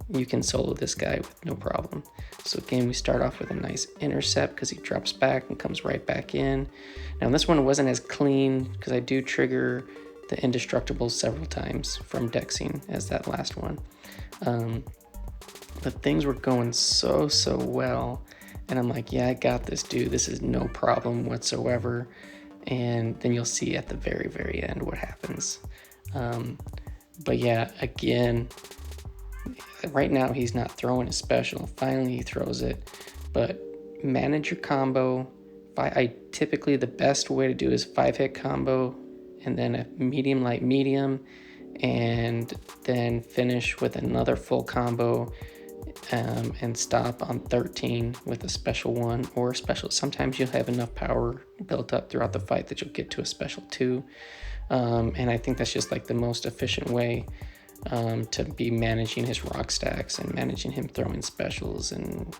you can solo this guy with no problem. So again, we start off with a nice intercept because he drops back and comes right back in. Now this one wasn't as clean because I do trigger the indestructible several times from dexing as that last one. But things were going so well, and I'm like, yeah, I got this, dude. This is no problem whatsoever. And then you'll see at the very end what happens. But yeah, again, right now he's not throwing his special. Finally he throws it, but manage your combo. I typically, the best way to do is 5-hit combo and then a medium, light, medium, and then finish with another full combo, and stop on 13 with a special one or a special. Sometimes you'll have enough power built up throughout the fight that you'll get to a special 2. And I think that's just like the most efficient way to be managing his rock stacks and managing him throwing specials and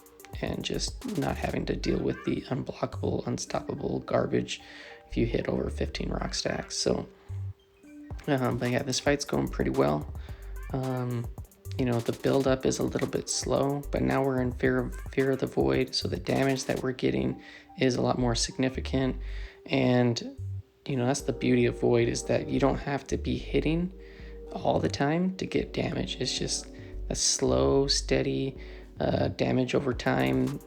just not having to deal with the unblockable, unstoppable garbage if you hit over 15 rock stacks. So, but yeah, this fight's going pretty well. The build up is a little bit slow, but now we're in fear of the void, so the damage that we're getting is a lot more significant. And that's the beauty of void, is that you don't have to be hitting all the time to get damage. It's just a slow, steady damage over time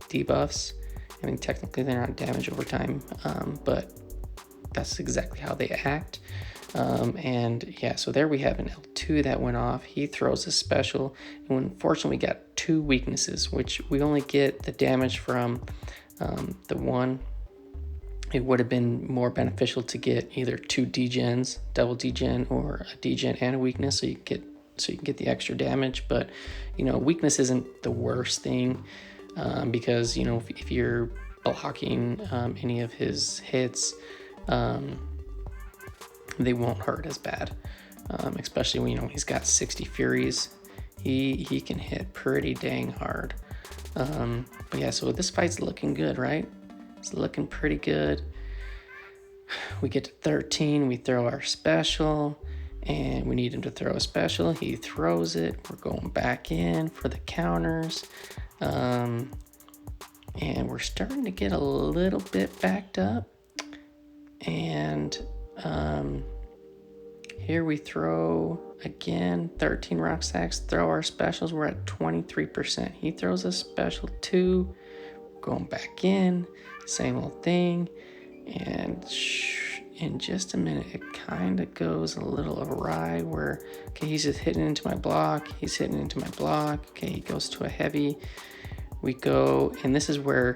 debuffs. I mean, technically they're not damage over time, but that's exactly how they act. And yeah, so there we have an L2 that went off. He throws a special, and unfortunately we got 2 weaknesses, which we only get the damage from the one. It would have been more beneficial to get either 2 degens, double degen, or a degen and a weakness, so you can get the extra damage. But weakness isn't the worst thing, because if you're blocking any of his hits, they won't hurt as bad, especially when he's got 60 furies. He can hit pretty dang hard. But yeah, so this fight's looking good, right? It's looking pretty good. We get to 13, we throw our special, and we need him to throw a special. He throws it. We're going back in for the counters, and we're starting to get a little bit backed up. And here we throw again 13 rock stacks, throw our specials. We're at 23%. He throws a special 2, going back in, same old thing. And in just a minute, it kind of goes a little awry where, okay, he's just hitting into my block. He's hitting into my block. Okay, he goes to a heavy. We go, and this is where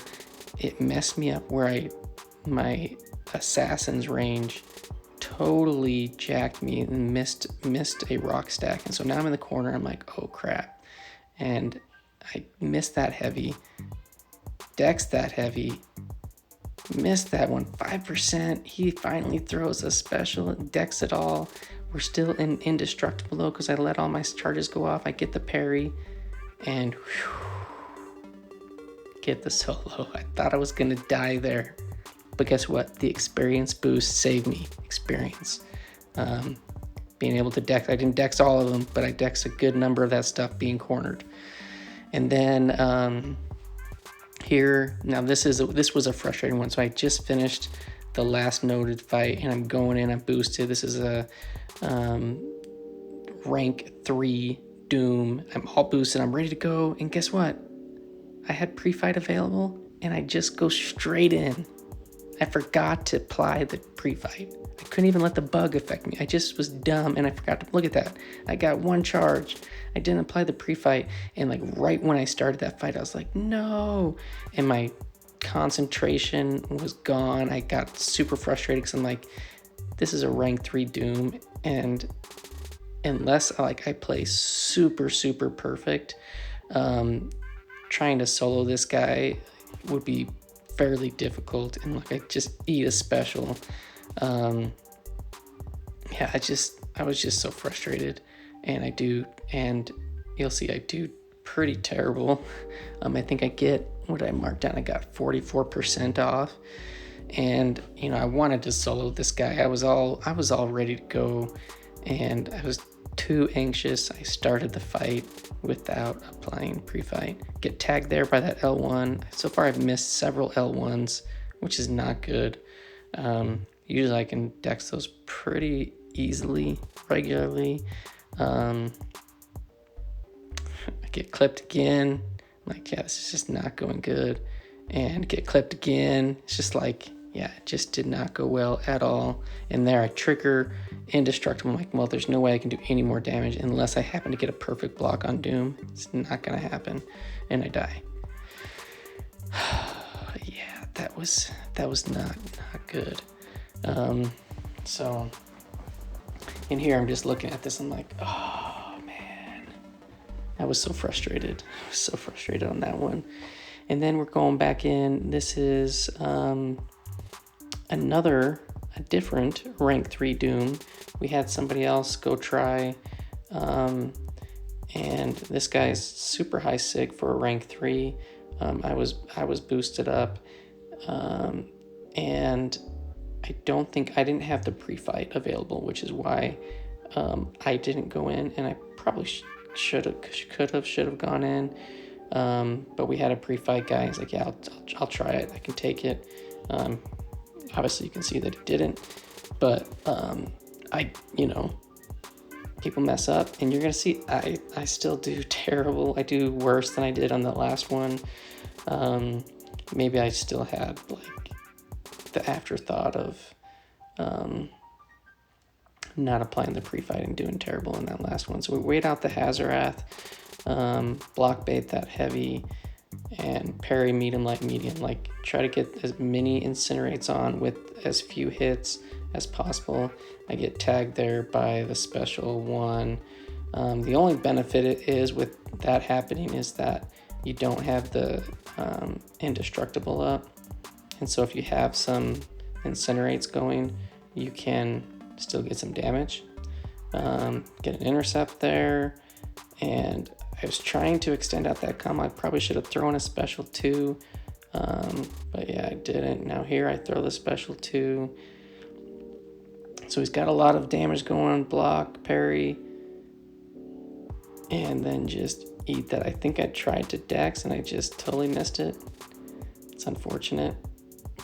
it messed me up, where my assassin's range totally jacked me and missed a rock stack. And so now I'm in the corner. I'm like, oh crap. And I missed that heavy, dex that heavy, missed that one, 5%. He finally throws a special, decks it all. We're still indestructible though, because I let all my charges go off. I get the parry and get the solo. I thought I was gonna die there, but guess what? The experience boost saved me. Experience. being able to dex. I didn't dex all of them, but I dex a good number of that stuff being cornered. And then here, now this was a frustrating one. So I just finished the last noted fight, and I'm going in, I'm boosted. This is a rank 3 Doom. I'm all boosted, I'm ready to go, and guess what? I had Prefight available, and I just go straight in. I forgot to apply the Prefight. I couldn't even let the bug affect me. I just was dumb, and I forgot to, look at that. I got 1 charge. I didn't apply the Prefight, and like right when I started that fight, I was like, no. And my concentration was gone. I got super frustrated because I'm like, this is a rank 3 Doom, and unless like I play super perfect, trying to solo this guy would be fairly difficult, and like I just eat a special. Yeah, I was just so frustrated, and you'll see I do pretty terrible. I think I get, what did I mark down? I got 44% off, and you know, I wanted to solo this guy. I was all ready to go, and I was too anxious. I started the fight without applying Prefight. Get tagged there by that L1. So far I've missed several L1s, which is not good. Usually I can dex those pretty easily, regularly. I get clipped again. I'm like, yeah, this is just not going good. And get clipped again. It's just like, yeah, it just did not go well at all. And there I trigger Indestructible. I'm like, well, there's no way I can do any more damage unless I happen to get a perfect block on Doom. It's not gonna happen. And I die. Yeah, that was not good. So in here I'm just looking at this, I'm like, oh man. I was so frustrated. I was so frustrated on that one. And then we're going back in. This is a different rank 3 Doom. We had somebody else go try, and this guy's super high sig for a rank 3. I was boosted up, and I didn't have the Prefight available, which is why I didn't go in, and I probably should have gone in. But we had a Prefight guy. He's like, yeah, I'll try it. I can take it. Obviously you can see that he didn't, but people mess up, and you're gonna see I still do terrible. I do worse than I did on the last one. Maybe I still had like the afterthought of not applying the Prefight and doing terrible in that last one. So we wait out the Hazarath, block bait that heavy, and parry medium, light, medium. Like, try to get as many incinerates on with as few hits as possible. I get tagged there by the special one. The only benefit is with that happening is that you don't have the indestructible up, and so if you have some incinerates going, you can still get some damage. Get an intercept there, and I was trying to extend out that combo. I probably should have thrown a special too, but yeah, I didn't. Now here I throw the special too. So he's got a lot of damage going on, block, parry, and then just eat that. I think I tried to dex and I just totally missed it. It's unfortunate,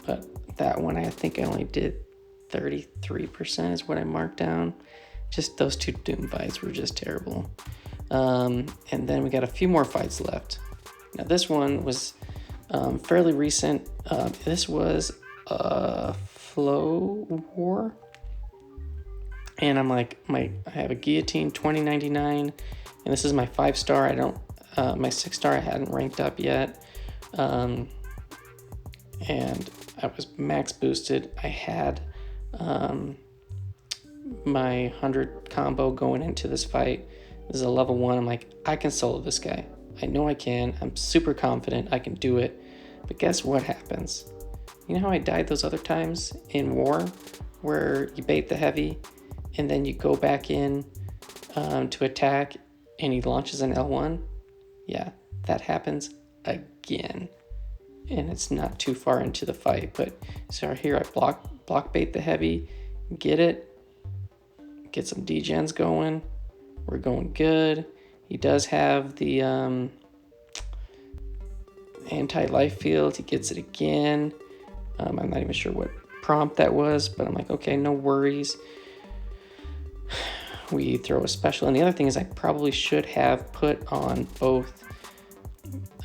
but that one I think I only did 33% is what I marked down. Just those two Doom fights were just terrible. And then we got a few more fights left. Now this one was fairly recent. This was a Flow War. And I'm like, I have a Guillotine 2099, and this is my 5-star. I don't, my 6-star I hadn't ranked up yet. And I was max boosted. I had my 100 combo going into this fight. This is a level 1. I'm like, I can solo this guy. I know I can. I'm super confident I can do it. But guess what happens? You know how I died those other times in War, where you bait the heavy and then you go back in to attack and he launches an L1? Yeah, that happens again. And it's not too far into the fight. But so here I block bait the heavy, get it, get some degens going. We're going good. He does have the anti-life field. He gets it again. I'm not even sure what prompt that was, but I'm like, okay, no worries. We throw a special. And the other thing is I probably should have put on both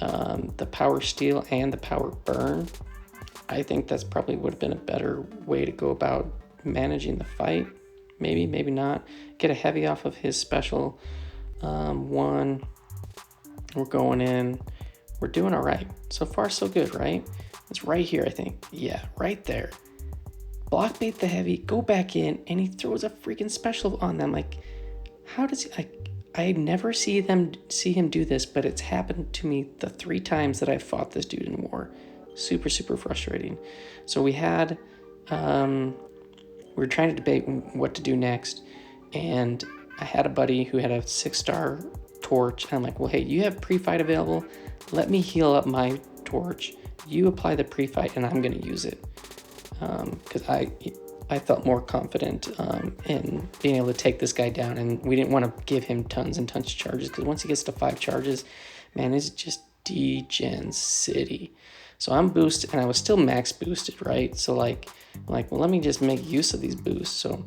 the power steal and the power burn. I think that's probably would have been a better way to go about managing the fight. Maybe, maybe not. Get a heavy off of his special one. We're going in. We're doing all right. So far, so good, right? It's right here, I think. Yeah, right there. Block bait the heavy, go back in, and he throws a freaking special on them. Like, how does he... I never see him do this, but it's happened to me the 3 times that I fought this dude in war. Super, super frustrating. So we had... we were trying to debate what to do next, and I had a buddy who had a 6-star torch, and I'm like, well, hey, you have pre-fight available? Let me heal up my torch. You apply the pre-fight, and I'm going to use it. Because I felt more confident in being able to take this guy down, and we didn't want to give him tons and tons of charges, because once he gets to 5 charges, man, it's just degen city. So I'm boosted, and I was still max boosted, right? So like, well, let me just make use of these boosts. So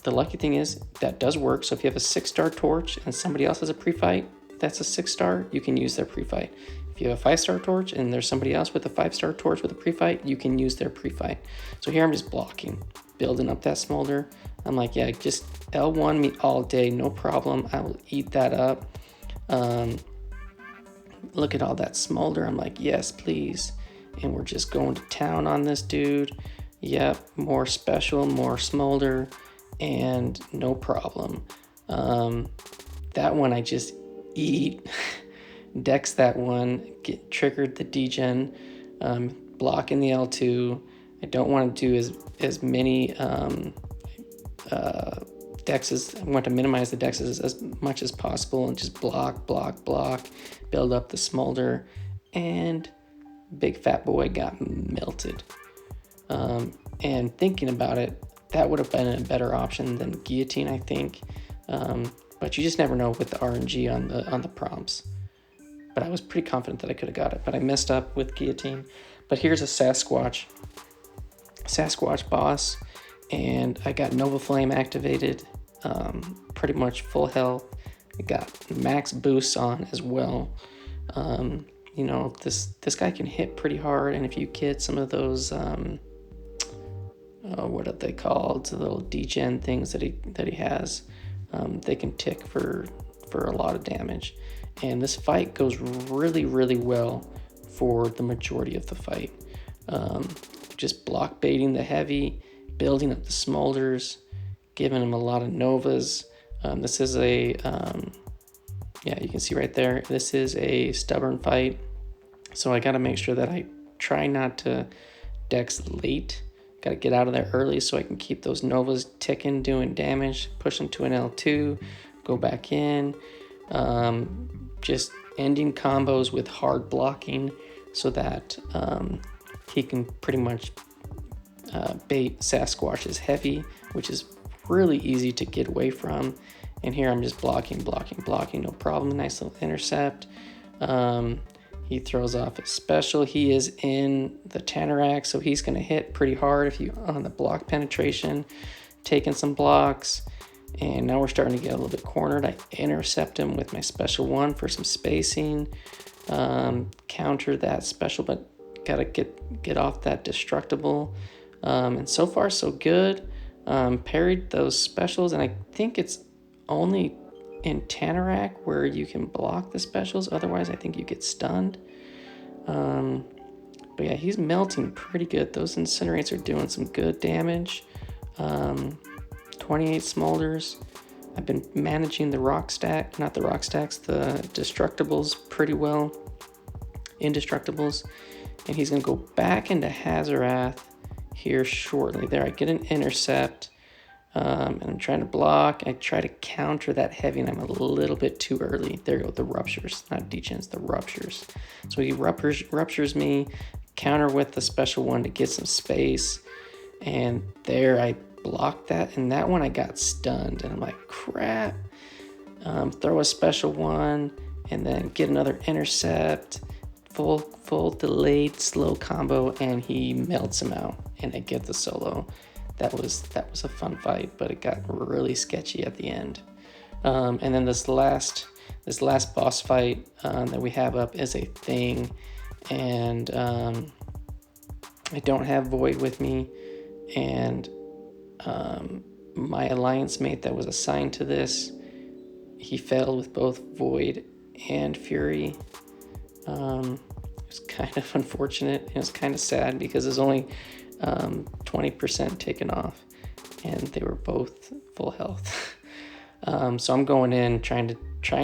the lucky thing is that does work. So if you have a 6-star torch and somebody else has a pre-fight that's a 6-star, you can use their pre-fight. If you have a 5-star torch and there's somebody else with a 5-star torch with a pre-fight, you can use their pre-fight. So here I'm just blocking, building up that smolder. I'm like, yeah, just L1 me all day, no problem. I will eat that up. Look at all that smolder. I'm like, yes, please. And we're just going to town on this dude. Yep, more special, more smolder, and no problem. That one I just eat. Dex that one, get triggered the degen, blocking the L2. I don't want to do as many dexes. I want to minimize the dexes as much as possible and just block, build up the smolder, and big fat boy got melted. And thinking about it, that would have been a better option than Guillotine, I think. But you just never know with the RNG on the prompts. But I was pretty confident that I could have got it, but I messed up with Guillotine. But here's a Sasquatch boss, and I got Nova Flame activated, pretty much full health. I got max boosts on as well. You know, this guy can hit pretty hard, and if you get some of those, what are they called? The little degen things that he has, they can tick for a lot of damage. And this fight goes really, really well for the majority of the fight. Just block baiting the heavy, building up the smolders, giving him a lot of novas. This is a, yeah, you can see right there, this is a stubborn fight. So I got to make sure that I try not to dex late. Got to get out of there early so I can keep those novas ticking, doing damage, push them to an L2, go back in. Just ending combos with hard blocking so that he can pretty much bait Sasquatch's heavy, which is really easy to get away from. And here I'm just blocking, no problem. Nice little intercept. He throws off his special. He is in the Tanorak, so he's going to hit pretty hard if you on the block penetration, taking some blocks. And now we're starting to get a little bit cornered. I intercept him with my special one for some spacing. Counter that special, but gotta get off that destructible. And so far, so good. Parried those specials, and I think it's only in Tanorak where you can block the specials. Otherwise, I think you get stunned. But yeah, he's melting pretty good. Those incinerates are doing some good damage. 28 smolders. I've been managing the rock stack, not the rock stacks, the destructibles pretty well. Indestructibles. And he's going to go back into Hazarath here shortly. There, I get an intercept. And I'm trying to block. I try to counter that heavy, and I'm a little bit too early. There you go, the ruptures, not degens, the ruptures. So he ruptures me, counter with the special one to get some space. And there I blocked that, and that one I got stunned, and I'm like, crap. Throw a special one, and then get another intercept, full delayed slow combo, and he melts him out, and I get the solo. That was a fun fight, but it got really sketchy at the end. And then this last boss fight that we have up is a thing, and I don't have Void with me, and my alliance mate that was assigned to this, he failed with both Void and Fury. It was kind of unfortunate. It was kind of sad because there's only 20% taken off, and they were both full health. So I'm going in trying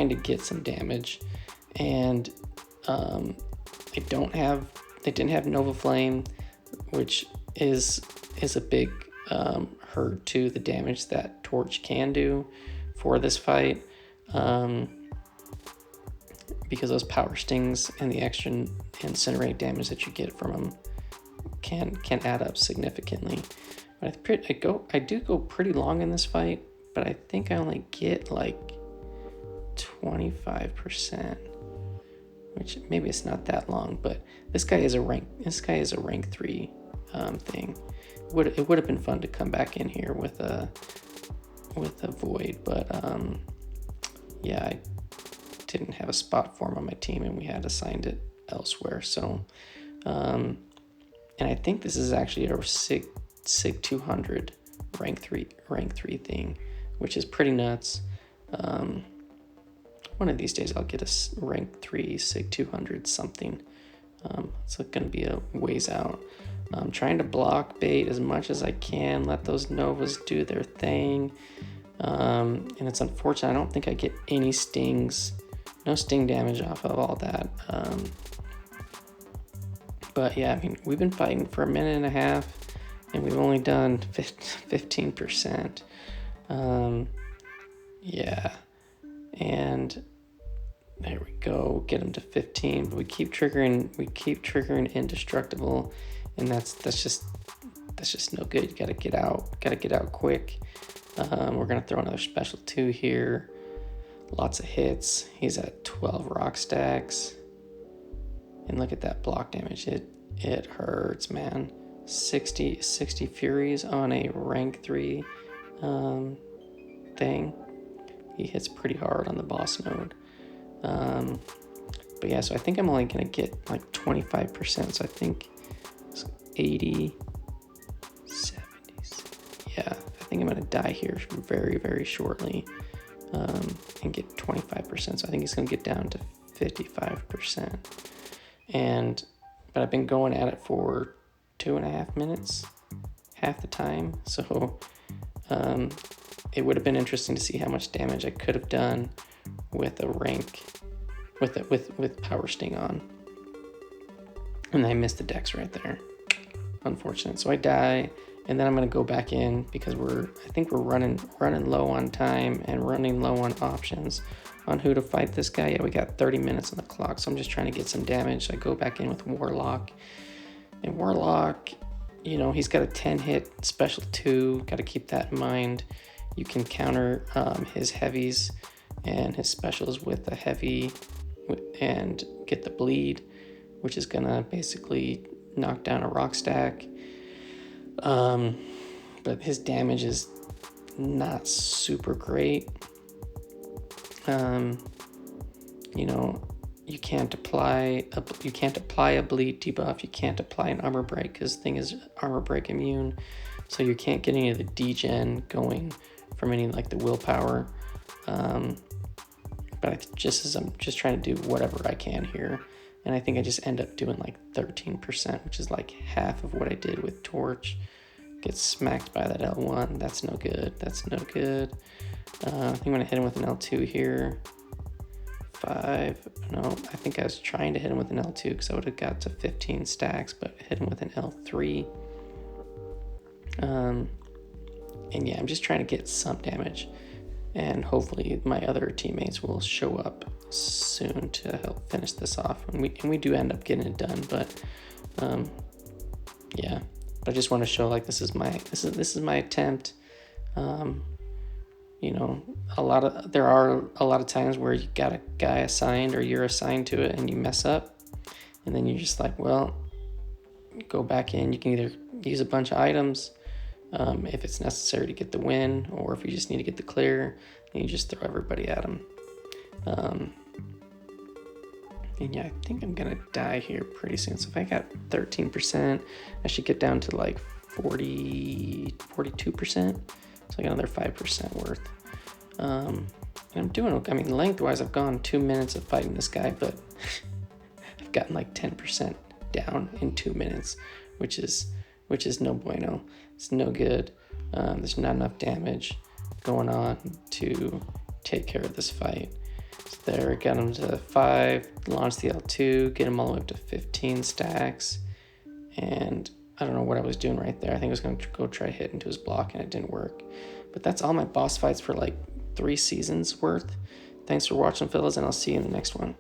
to get some damage, and they didn't have Nova Flame, which is a big hurt to the damage that Torch can do for this fight, because those power stings and the extra incinerate damage that you get from them can add up significantly. But I do go pretty long in this fight, but I think I only get like 25%, which maybe it's not that long. But this guy is a rank 3 thing. It would have been fun to come back in here with a Void, but yeah, I didn't have a spot for him on my team, and we had assigned it elsewhere. So and I think this is actually a Sig 200 rank 3 thing, which is pretty nuts. One of these days I'll get a rank 3 Sig 200 something. It's going to be a ways out. I'm trying to block bait as much as I can, let those Novas do their thing. And it's unfortunate, I don't think I get any stings, no sting damage off of all that. But yeah, I mean, we've been fighting for a minute and a half, and we've only done 15%. Yeah, and there we go, get him to 15. But we keep triggering indestructible, and that's just no good. You gotta get out quick. We're gonna throw another special 2 here. Lots of hits. He's at 12 rock stacks. And look at that block damage. It hurts, man. 60 Furies on a rank 3 thing. He hits pretty hard on the boss node. But yeah, so I think I'm only gonna get like 25%. So I think it's 80, 70s. Yeah, I think I'm gonna die here very, very shortly, and get 25%. So I think he's gonna get down to 55%. But I've been going at it for 2.5 minutes, half the time. So it would have been interesting to see how much damage I could have done with a rank, with Power Sting on. And I missed the dex right there. Unfortunate. So I die, and then I'm gonna go back in because I think we're running low on time and running low on options on who to fight this guy. Yeah, we got 30 minutes on the clock, so I'm just trying to get some damage. So I go back in with Warlock, and Warlock, you know, he's got a 10 hit special 2. Got to keep that in mind. You can counter his heavies and his specials with a heavy and get the bleed, which is gonna basically knock down a rock stack. But his damage is not super great. You know, you can't apply a bleed debuff. You can't apply an armor break because the thing is armor break immune, so you can't get any of the degen going from any like the willpower. But I'm just trying to do whatever I can here, and I think I just end up doing like 13%, which is like half of what I did with Torch. Get smacked by that L1. That's no good. That's no good. I think I'm gonna hit him with an L2 here. 5. No, I think I was trying to hit him with an L2 because I would have got to 15 stacks, but hit him with an L3. And yeah, I'm just trying to get some damage, and hopefully my other teammates will show up soon to help finish this off. And we do end up getting it done, but yeah, But I just want to show like this is my attempt. You know, there are a lot of times where you got a guy assigned or you're assigned to it and you mess up, and then you're just like, well, go back in. You can either use a bunch of items if it's necessary to get the win, or if you just need to get the clear, then you just throw everybody at them. And yeah, I think I'm gonna die here pretty soon. So if I got 13%, I should get down to like 42%. So I got another 5% worth. And I'm doing okay. I mean, lengthwise, I've gone 2 minutes of fighting this guy, but I've gotten like 10% down in 2 minutes, which is no bueno. It's no good. There's not enough damage going on to take care of this fight. So there, got him to 5, launch the L2, get him all the way up to 15 stacks, and I don't know what I was doing right there. I think I was going to go try hit into his block, and it didn't work. But that's all my boss fights for like 3 seasons worth. Thanks for watching, fellas, and I'll see you in the next one.